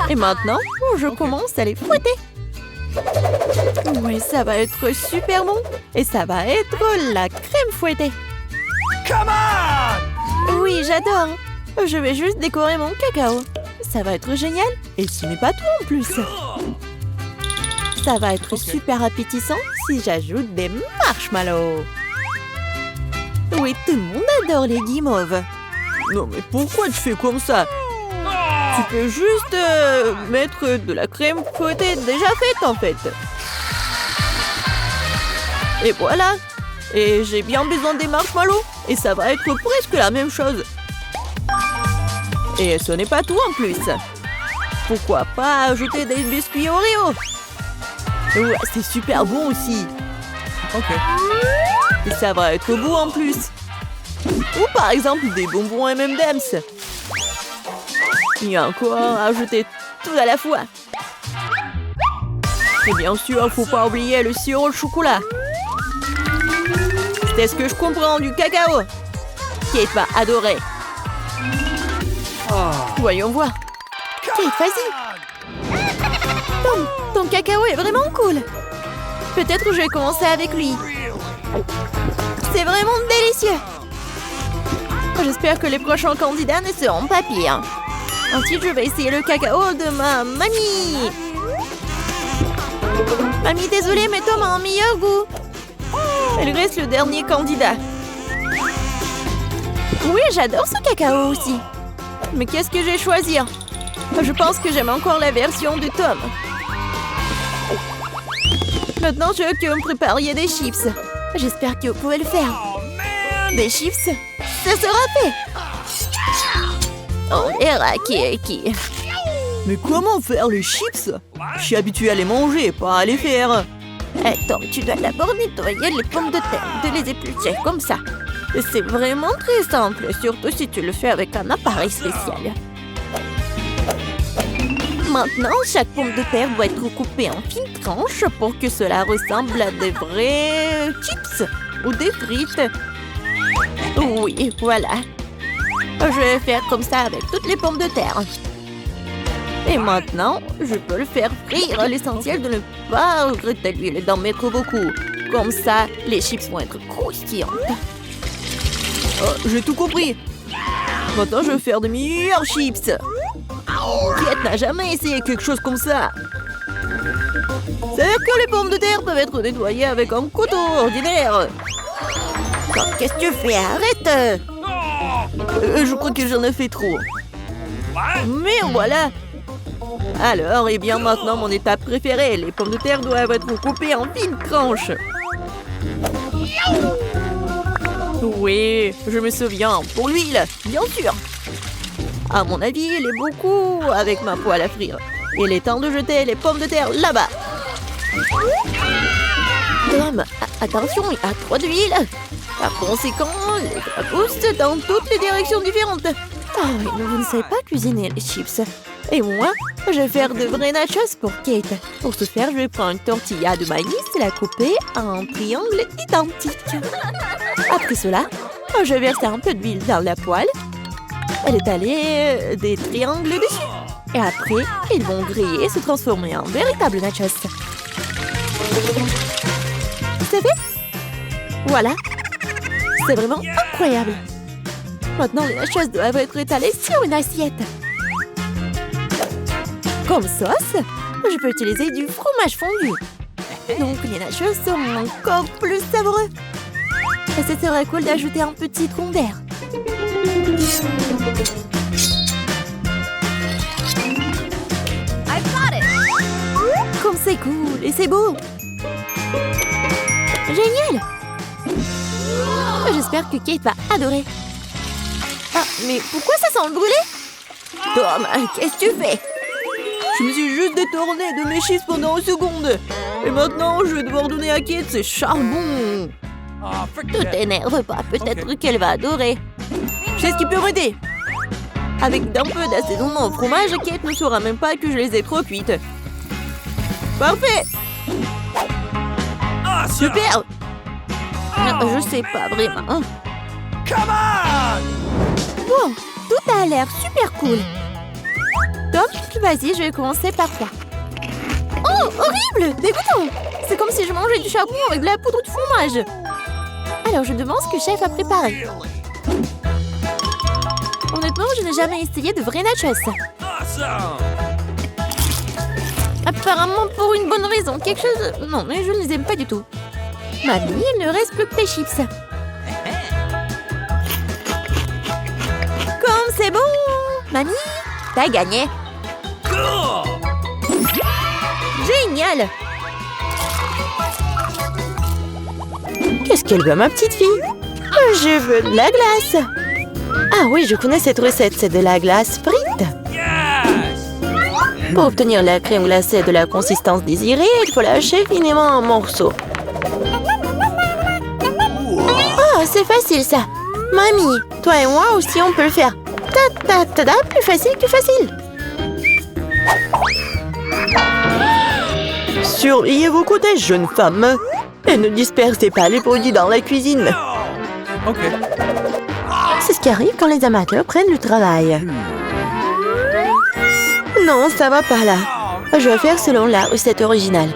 [SPEAKER 2] Et maintenant, je commence à les fouetter. Oui, ça va être super bon. Et ça va être la crème fouettée.
[SPEAKER 4] Come on!
[SPEAKER 1] Oui, j'adore. Je vais juste décorer mon cacao. Ça va être génial. Et ce n'est pas tout en plus. Ça va être super appétissant si j'ajoute des marshmallows. Oui, tout le monde adore les guimauves.
[SPEAKER 2] Non, mais pourquoi tu fais comme ça? Tu peux juste mettre de la crème fouettée déjà faite en fait. Et voilà. Et j'ai bien besoin des marshmallows. Et ça va être presque la même chose. Et ce n'est pas tout en plus. Pourquoi pas ajouter des biscuits Oreo? Ouais, c'est super bon aussi.
[SPEAKER 4] Ok.
[SPEAKER 2] Et ça va être beau en plus. Ou par exemple des bonbons M&M's. Il y a encore à ajouter tout à la fois. Et bien sûr, faut pas oublier le sirop de chocolat.
[SPEAKER 1] C'est ce que je comprends du cacao. Kate va adorer. Voyons voir. Kate, vas-y. Ton cacao est vraiment cool. Peut-être que je vais commencer avec lui. C'est vraiment délicieux. J'espère que les prochains candidats ne seront pas pires. Ensuite, je vais essayer le cacao de ma mamie. Mamie, désolée, mais Tom a un meilleur goût. Il reste le dernier candidat. Oui, j'adore ce cacao aussi. Mais qu'est-ce que je vais choisir? Je pense que j'aime encore la version de Tom. Maintenant, je veux que vous me prépariez des chips. J'espère que vous pouvez le faire. Des chips, ça sera fait. On verra qui est qui.
[SPEAKER 2] Mais comment faire les chips? Je suis habituée à les manger, pas à les faire.
[SPEAKER 1] Tom, tu dois d'abord nettoyer les pommes de terre, de les éplucher comme ça. C'est vraiment très simple, surtout si tu le fais avec un appareil spécial. Maintenant, chaque pomme de terre doit être coupée en fines tranches pour que cela ressemble à des vrais chips ou des frites. Oui, voilà. Je vais faire comme ça avec toutes les pommes de terre. Et maintenant, je peux le faire frire. L'essentiel de ne pas regretter l'huile et d'en mettre beaucoup. Comme ça, les chips vont être croustillantes.
[SPEAKER 2] J'ai tout compris. Maintenant, je vais faire de meilleurs chips.
[SPEAKER 1] Kate n'a jamais essayé quelque chose comme ça.
[SPEAKER 2] C'est-à-dire que les pommes de terre peuvent être nettoyées avec un couteau ordinaire.
[SPEAKER 1] Qu'est-ce que tu fais? Arrête!
[SPEAKER 2] Je crois que j'en ai fait trop. Mais voilà. Alors, et bien maintenant, mon étape préférée. Les pommes de terre doivent être coupées en fines tranches. Oui, je me souviens. Pour l'huile, bien sûr. À mon avis, il est beaucoup avec ma poêle à frire. Il est temps de jeter les pommes de terre là-bas.
[SPEAKER 1] Tom, attention, il y a trop d'huile. Par conséquent, les gras poussent dans toutes les directions différentes. Ah oui, mais vous ne savez pas cuisiner les chips. Et moi, je vais faire de vrais nachos pour Kate. Pour ce faire, je vais prendre une tortilla de maïs et la couper en triangles identiques. Après cela, je vais verser un peu d'huile dans la poêle et étaler des triangles dessus. Et après, ils vont griller et se transformer en véritables nachos. C'est fait? Voilà. C'est vraiment incroyable. Maintenant, les nachos doivent être étalés sur une assiette. Comme sauce, je peux utiliser du fromage fondu. Donc, les nachos seront encore plus savoureux. Et ce serait cool d'ajouter un petit citron vert. Comme c'est cool et c'est beau. Génial. J'espère que Kate va adorer. Ah, mais pourquoi ça sent le brûlé?
[SPEAKER 2] Tom, qu'est-ce que tu fais? Je me suis juste détournée de mes chips pendant une seconde. Et maintenant, je vais devoir donner à Kate ses charbons.
[SPEAKER 1] Ne t'énerve pas, peut-être qu'elle va adorer.
[SPEAKER 2] Je sais ce qui peut m'aider. Avec d'un peu d'assaisonnement au fromage, Kate ne saura même pas que je les ai trop cuites. Parfait. Super.
[SPEAKER 1] Je sais pas vraiment.
[SPEAKER 2] Bon,
[SPEAKER 1] tout a l'air super cool. Tom, vas-y, je vais commencer par toi. Oh, horrible! Dégoûtant! C'est comme si je mangeais du charbon avec de la poudre de fromage. Alors, je demande ce que chef a préparé. Honnêtement, je n'ai jamais essayé de vrais nachos. Apparemment pour une bonne raison. Quelque chose... Non, mais je ne les aime pas du tout. Mamie, il ne reste plus que les chips. Comme c'est bon! Mamie, t'as gagné. Génial!
[SPEAKER 2] Qu'est-ce qu'elle veut, ma petite fille? Je veux de la glace. Ah oui, je connais cette recette. C'est de la glace frite. Pour obtenir la crème glacée de la consistance désirée, il faut la hacher finement en morceaux. Oh, c'est facile ça. Mamie, toi et moi aussi, on peut le faire. Ta-ta-ta-ta, plus facile que facile. Surveillez vos côtés, jeunes femmes. Et ne dispersez pas les produits dans la cuisine.
[SPEAKER 4] Okay.
[SPEAKER 2] C'est ce qui arrive quand les amateurs prennent du travail. Non, ça va pas là. Je vais faire selon la recette originale.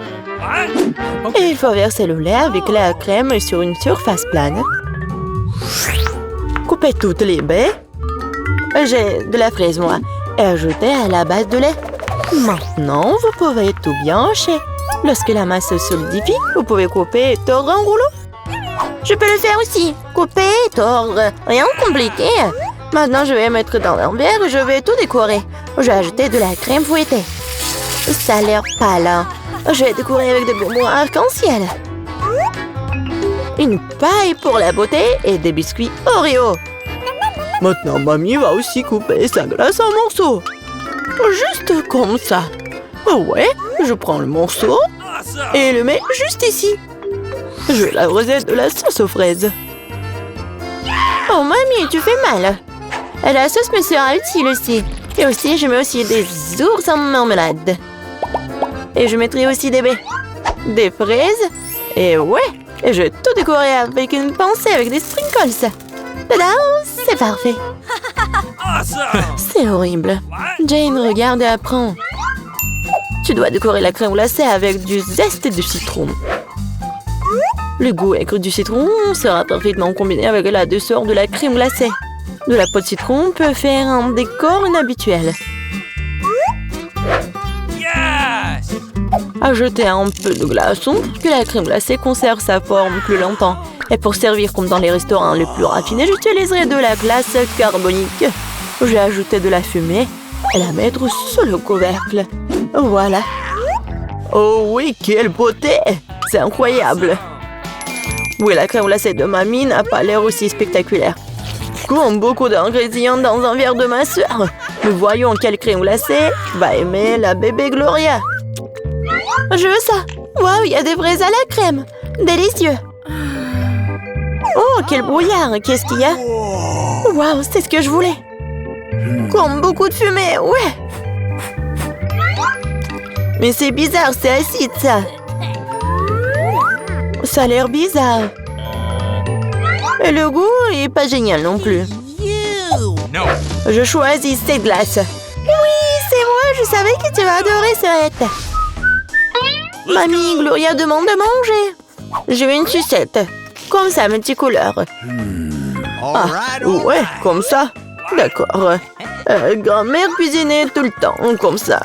[SPEAKER 2] Et il faut verser le lait avec la crème sur une surface plane. Couper toutes les baies. J'ai de la fraise, moi. Et ajouter à la base de lait. Maintenant, vous pouvez tout bien hacher. Lorsque la masse se solidifie, vous pouvez couper et tordre en rouleau. Je peux le faire aussi. Couper et tordre. Rien de compliqué. Maintenant, je vais mettre dans un verre et je vais tout décorer. Je vais ajouter de la crème fouettée. Ça a l'air pâle. Hein? Je vais décorer avec des bonbons arc-en-ciel. Une paille pour la beauté et des biscuits Oreo. Maintenant, mamie va aussi couper sa glace en morceaux. Juste comme ça. Ouais, je prends le morceau et le mets juste ici. Je vais l'arroser de la sauce aux fraises. Oh, mamie, tu fais mal. La sauce me sera utile aussi. Et aussi, je mets aussi des ours en marmelade. Et je mettrai aussi des baies, des fraises. Et ouais, et je vais tout décorer avec une pincée avec des sprinkles. Tada, c'est parfait. C'est horrible. Jane, regarde et apprends. Tu dois décorer la crème glacée avec du zeste de citron. Le goût aigre du citron sera parfaitement combiné avec la douceur de la crème glacée. De la peau de citron peut faire un décor inhabituel.
[SPEAKER 4] Yes!
[SPEAKER 2] Ajoutez un peu de glaçon pour que la crème glacée conserve sa forme plus longtemps. Et pour servir comme dans les restaurants les plus raffinés, j'utiliserai de la glace carbonique. Je vais ajouter de la fumée et la mettre sous le couvercle. Voilà. Oh oui, quelle beauté! C'est incroyable. Oui, la crème glacée de mamie n'a pas l'air aussi spectaculaire. Comme beaucoup d'ingrédients dans un verre de ma sœur. Nous voyons quelle crème glacée va aimer la bébé Gloria. Je veux ça. Waouh, il y a des fraises à la crème. Délicieux. Oh, quel brouillard. Qu'est-ce qu'il y a? Waouh, c'est ce que je voulais. Comme beaucoup de fumée, ouais. Mais c'est bizarre, c'est acide, ça. Ça a l'air bizarre. Et le goût est pas génial non plus.
[SPEAKER 4] No.
[SPEAKER 2] Je choisis cette glace. Oui, c'est moi, je savais que tu vas adorer cette. Mamie, Gloria demande de manger. Je veux une sucette. Comme ça, mes petits couleurs. Ah, ouais, comme ça. D'accord. Grand-mère cuisinait tout le temps, comme ça.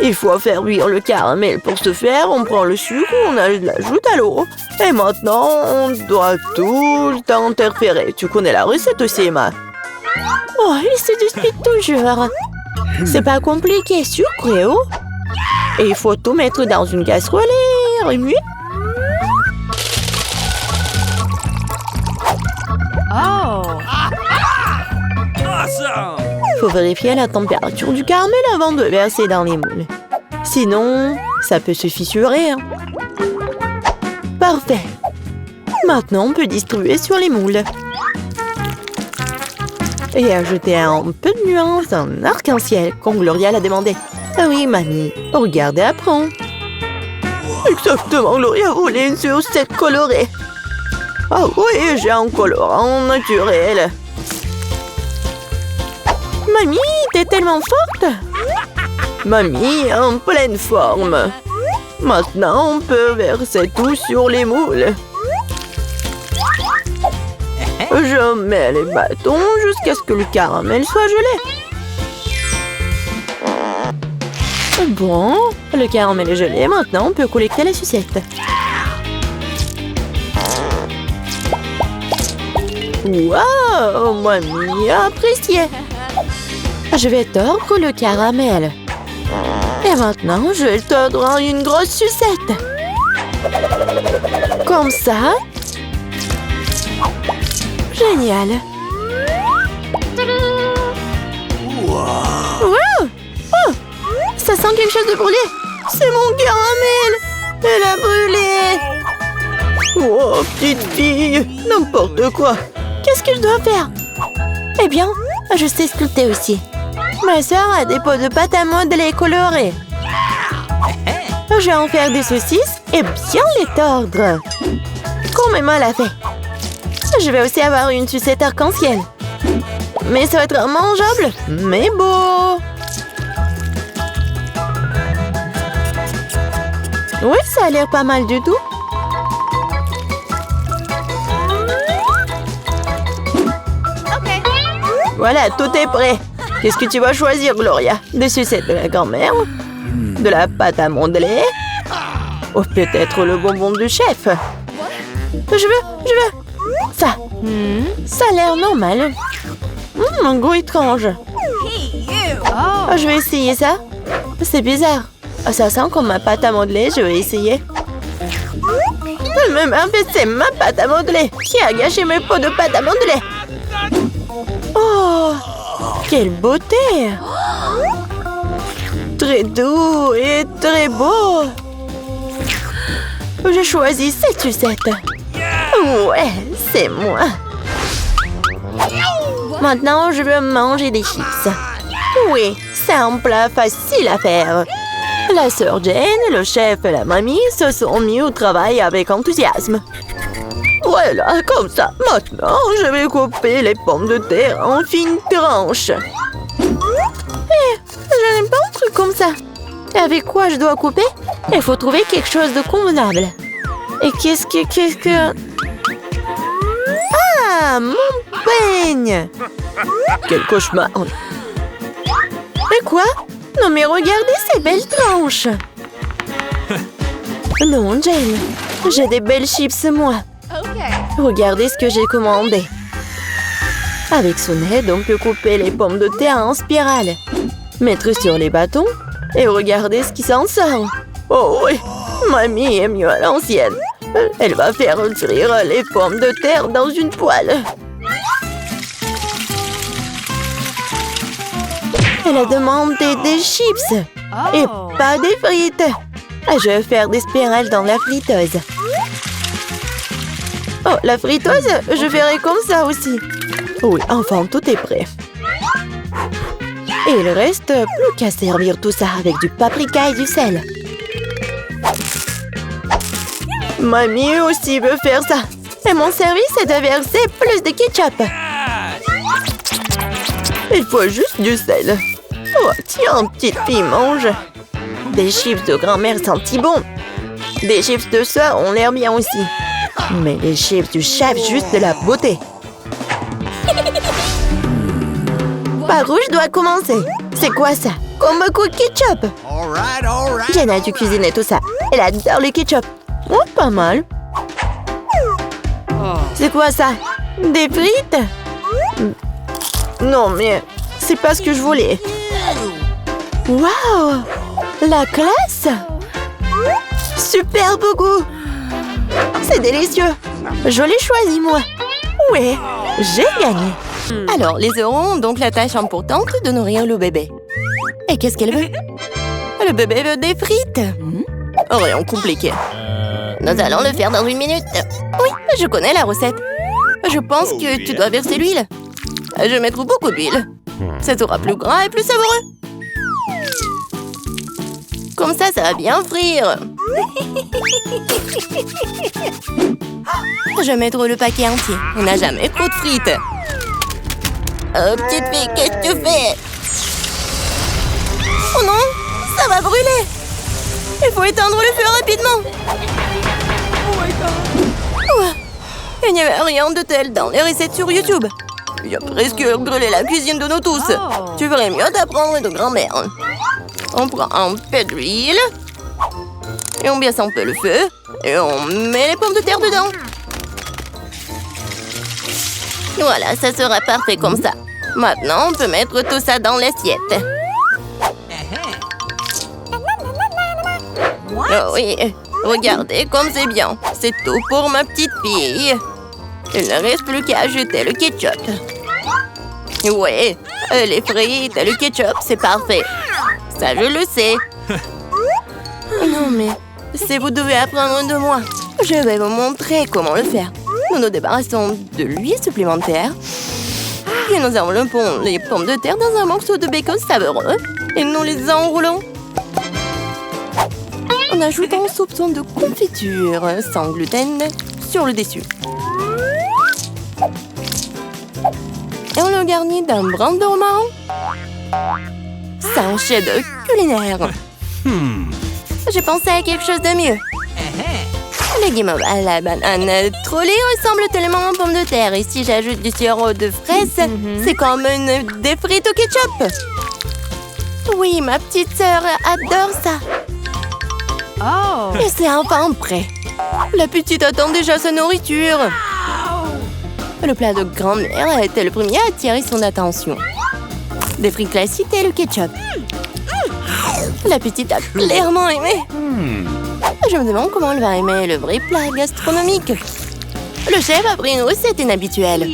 [SPEAKER 2] Il faut faire cuire le caramel. Pour ce faire, on prend le sucre, on l'ajoute à l'eau. Et maintenant, on doit tout le temps interférer. Tu connais la recette aussi, Emma? Oh, il se dispute toujours. C'est pas compliqué, sucre et eau. Et il faut tout mettre dans une casserole et remuer.
[SPEAKER 3] Oh.
[SPEAKER 4] Awesome!
[SPEAKER 2] Faut vérifier la température du caramel avant de verser dans les moules. Sinon, ça peut se fissurer. Hein. Parfait. Maintenant, on peut distribuer sur les moules. Et ajouter un peu de nuance en arc-en-ciel, comme Gloria l'a demandé. Ah oui, mamie, regarde et apprends. Exactement, Gloria voulait une sucette colorée. Ah oui, j'ai un colorant naturel. Mamie, t'es tellement forte. Mamie, en pleine forme. Maintenant, on peut verser tout sur les moules. Je mets les bâtons jusqu'à ce que le caramel soit gelé. Bon, le caramel est gelé. Maintenant, on peut collecter la sucette. Waouh, mamie a apprécié. Je vais tordre le caramel. Et maintenant, je vais le tordre en une grosse sucette. Comme ça. Génial. Wow. Oh, ça sent quelque chose de brûlé. C'est mon caramel. Elle a brûlé. Oh, petite fille, n'importe quoi. Qu'est-ce que je dois faire? Eh bien, je sais sculpter aussi. Ma sœur a des pots de pâte à modeler colorés. Je vais en faire des saucisses et bien les tordre. Comme Emma l'a fait. Je vais aussi avoir une sucette arc-en-ciel. Mais ça va être mangeable, mais beau. Oui, ça a l'air pas mal du tout. Voilà, tout est prêt. Qu'est-ce que tu vas choisir, Gloria? Des sucettes de la grand-mère? De la pâte à modeler? Ou peut-être le bonbon du chef? Je veux. Ça. Ça a l'air normal. Un goût étrange.
[SPEAKER 3] Oh.
[SPEAKER 2] Je vais essayer ça. C'est bizarre. Ça sent comme ma pâte à modeler, je vais essayer. Mais c'est ma pâte à modeler. Qui a gâché mes pots de pâte à modeler? Oh, quelle beauté! Très doux et très beau. J'ai choisi cette sucette. Ouais, c'est moi. Maintenant, je veux manger des chips. Oui, c'est un plat facile à faire. La sœur Jane, le chef et la mamie se sont mis au travail avec enthousiasme. Voilà, comme ça. Maintenant, je vais couper les pommes de terre en fines tranches. Je n'aime pas un truc comme ça. Et avec quoi je dois couper? Il faut trouver quelque chose de convenable. Et qu'est-ce que... Ah, mon peigne! Quel cauchemar! Et quoi? Non mais regardez ces belles tranches! Non, Jane, j'ai des belles chips, moi. Regardez ce que j'ai commandé. Avec son aide, on peut couper les pommes de terre en spirale, mettre sur les bâtons et regardez ce qui s'en sort. Oh oui, mamie est mieux à l'ancienne. Elle va faire frire les pommes de terre dans une poêle. Elle a demandé des chips et pas des frites. Je vais faire des spirales dans la friteuse. Oh, la friteuse, je ferai comme ça aussi. Oui, enfin, tout est prêt. Et il reste plus qu'à servir tout ça avec du paprika et du sel. Mamie aussi veut faire ça. Et mon service est de verser plus de ketchup. Il faut juste du sel. Oh, tiens, petite fille, mange. Des chips de grand-mère sentent bon. Des chips de soeur ont l'air bien aussi. Mais les chips du chef, juste de la beauté. Par où je dois commencer? C'est quoi ça? Comme beaucoup de ketchup.
[SPEAKER 4] All right.
[SPEAKER 2] Jane a dû cuisiner tout ça. Elle adore le ketchup. Oh, pas mal. C'est quoi ça? Des frites? Non, mais c'est pas ce que je voulais. Waouh! La classe! Super beau goût! C'est délicieux! Je l'ai choisi, moi! Ouais, j'ai gagné! Alors, les euros ont donc la tâche importante de nourrir le bébé. Et qu'est-ce qu'elle veut? Le bébé veut des frites! Rien compliqué. Nous allons le faire dans 1 minute. Oui, je connais la recette. Je pense que tu dois verser l'huile. Je mettrai beaucoup d'huile. Ça sera plus gras et plus savoureux. Comme ça va bien frire. Je mettrai le paquet entier. On n'a jamais trop de frites. Oh, petite fille, qu'est-ce que tu fais? Oh non, ça va brûler. Il faut éteindre le feu rapidement. Ouais. Il n'y avait rien de tel dans les recettes sur YouTube. Il a presque brûlé la cuisine de nous tous. Tu ferais mieux d'apprendre de grand-mère. On prend un peu d'huile. Et on baisse un peu le feu. Et on met les pommes de terre dedans. Voilà, ça sera parfait comme ça. Maintenant, on peut mettre tout ça dans l'assiette. Oh oui, regardez comme c'est bien. C'est tout pour ma petite fille. Il ne reste plus qu'à ajouter le ketchup. Ouais, les frites et le ketchup, c'est parfait. Ça, je le sais. Non, mais si vous devez apprendre de moi, je vais vous montrer comment le faire. Nous nous débarrassons de l'huile supplémentaire. Puis nous enveloppons les pommes de terre dans un morceau de bacon savoureux. Et nous les enroulons. En ajoutant un soupçon de confiture sans gluten sur le dessus.
[SPEAKER 1] Et on le garnit d'un brin de romarin. C'est un chef-d'œuvre culinaire. J'ai pensé à quelque chose de mieux. Les guimauves à la banane trollée ressemblent tellement aux pommes de terre. Et si j'ajoute du sirop de fraise, c'est comme des frites au ketchup. Oui, ma petite sœur adore ça.
[SPEAKER 3] Oh.
[SPEAKER 1] Et c'est enfin prêt. La petite attend déjà sa nourriture. Le plat de grand-mère a été le premier à attirer son attention. Des frites classiques et le ketchup. La petite a clairement aimé. Je me demande comment elle va aimer le vrai plat gastronomique. Le chef a pris une recette inhabituelle.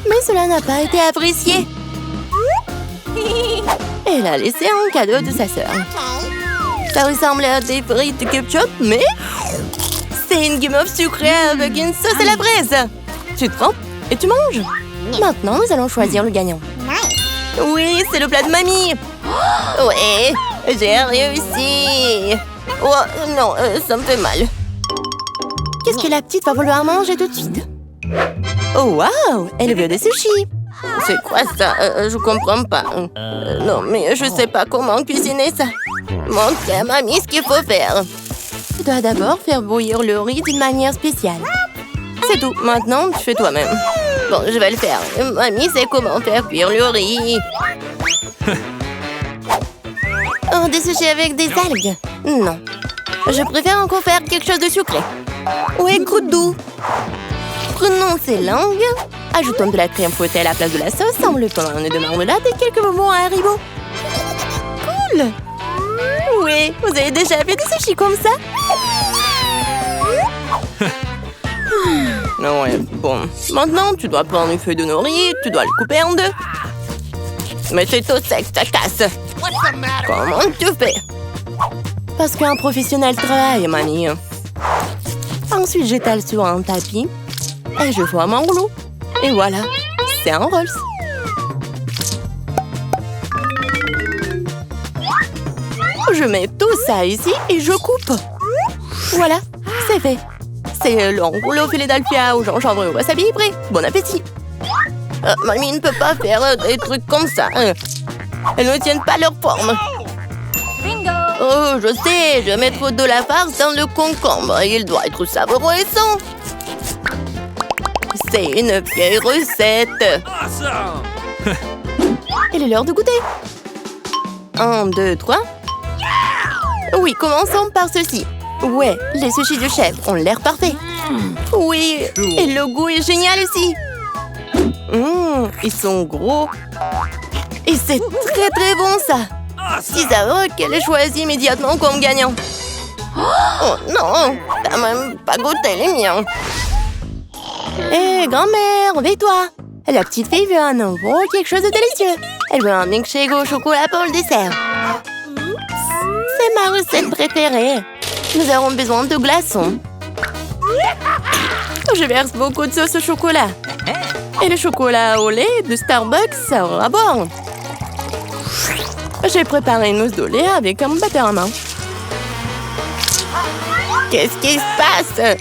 [SPEAKER 1] Mais cela n'a pas été apprécié. Elle a laissé un cadeau de sa sœur. Ça ressemble à des frites de ketchup, mais c'est une guimauve sucrée avec une sauce à la fraise. Tu trempes et tu manges. Maintenant, nous allons choisir le gagnant. Oui, c'est le plat de mamie. Ouais, j'ai réussi. Oh, non, ça me fait mal. Qu'est-ce que la petite va vouloir manger tout de suite? Oh, waouh, elle veut des sushis. C'est quoi ça? Je comprends pas. Non, mais je sais pas comment cuisiner ça. Montre à mamie ce qu'il faut faire. Tu dois d'abord faire bouillir le riz d'une manière spéciale. C'est tout. Maintenant, tu fais toi-même. Bon, je vais le faire. Mamie sait comment faire cuire le riz. Oh, des sushis avec des algues? Non. Je préfère encore faire quelque chose de sucré. Ouais, goûte doux. Prenons ces langues. Ajoutons de la crème fouettée à la place de la sauce en le tonnant de marmelade et quelques bonbons à Haribo. Cool! Oui, vous avez déjà fait des sushis comme ça? Ouais, bon. Maintenant, tu dois prendre une feuille de nori, tu dois le couper en deux. Mais c'est tout sec, ça casse. Comment tu fais? Parce qu'un professionnel travaille, mamie. Ensuite, j'étale sur un tapis et je forme un rouleau. Et voilà, c'est un Rolls. Je mets tout ça ici et je coupe. Voilà, c'est fait. C'est le rouleau Philadelphia au gingembre et au wasabi prêt. Bon appétit. Mamie ne peut pas faire des trucs comme ça. Elles ne tiennent pas leur forme.
[SPEAKER 3] Bingo.
[SPEAKER 1] Oh, je sais, je mets trop de la farce dans le concombre. Il doit être savoureux et sain. C'est une vieille recette.
[SPEAKER 4] Awesome!
[SPEAKER 1] Il est l'heure de goûter. 1, 2, 3. Oui, commençons par ceci. Ouais, les sushis du chef ont l'air parfaits. Oui, et le goût est génial aussi. Ils sont gros. Et c'est très très bon ça. Si savoureux qu'elle ait choisi immédiatement comme gagnant. Oh non, t'as même pas goûté les miens. Hé, grand-mère, réveille-toi. La petite fille veut un nouveau quelque chose de délicieux. Elle veut un milkshake au chocolat pour le dessert. C'est ma recette préférée. Nous avons besoin de glaçons. Je verse beaucoup de sauce au chocolat. Et le chocolat au lait de Starbucks sera bon. J'ai préparé une mousse de lait avec un batteur à main. Qu'est-ce qui se passe?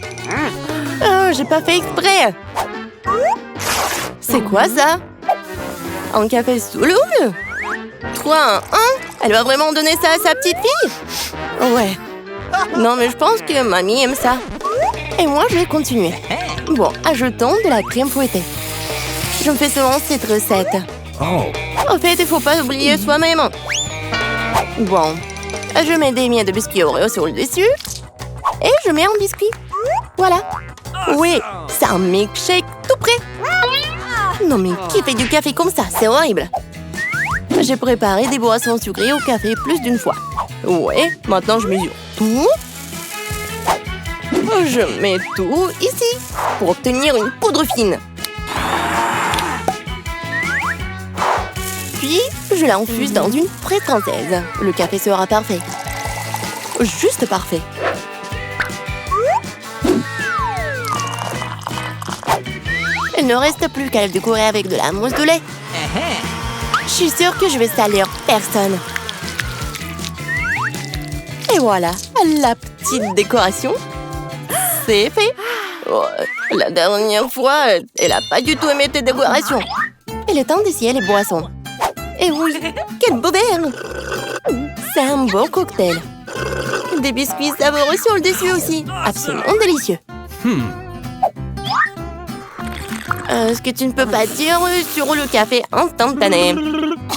[SPEAKER 1] Oh, j'ai pas fait exprès. C'est quoi ça? Un café sous l'eau? 3, 1. Elle va vraiment donner ça à sa petite fille? Ouais. Non, mais je pense que mamie aime ça. Et moi, je vais continuer. Bon, ajoutons de la crème fouettée. Je me fais souvent cette recette. En fait, il faut pas oublier soi-même. Bon, je mets des miettes de biscuits Oreo sur le dessus. Et je mets un biscuit. Voilà. Oui, c'est un milkshake tout prêt. Non, mais qui fait du café comme ça? C'est horrible. J'ai préparé des boissons sucrées au café plus d'une fois. Ouais, maintenant je mesure tout. Je mets tout ici pour obtenir une poudre fine. Puis, je l'infuse dans une presse française. Le café sera parfait. Juste parfait. Il ne reste plus qu'à le décorer avec de la mousse de lait. Je suis sûre que je vais salir personne. Et voilà, la petite décoration. C'est fait. Oh, la dernière fois, elle n'a pas du tout aimé tes décorations. Il est temps d'essayer les boissons. Et oui, quel beau verre! C'est un beau cocktail. Des biscuits savoureux sur le dessus aussi. Absolument délicieux. Ce que tu ne peux pas dire sur le café instantané.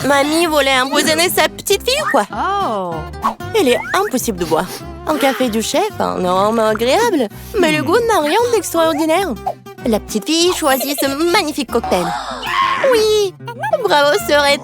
[SPEAKER 1] Mamie voulait empoisonner sa petite fille ou quoi?
[SPEAKER 3] Oh.
[SPEAKER 1] Il est impossible de boire. Un café du chef, un arôme agréable, mais le goût n'a rien d'extraordinaire. La petite fille choisit ce magnifique cocktail. Oui! Bravo, sœurette!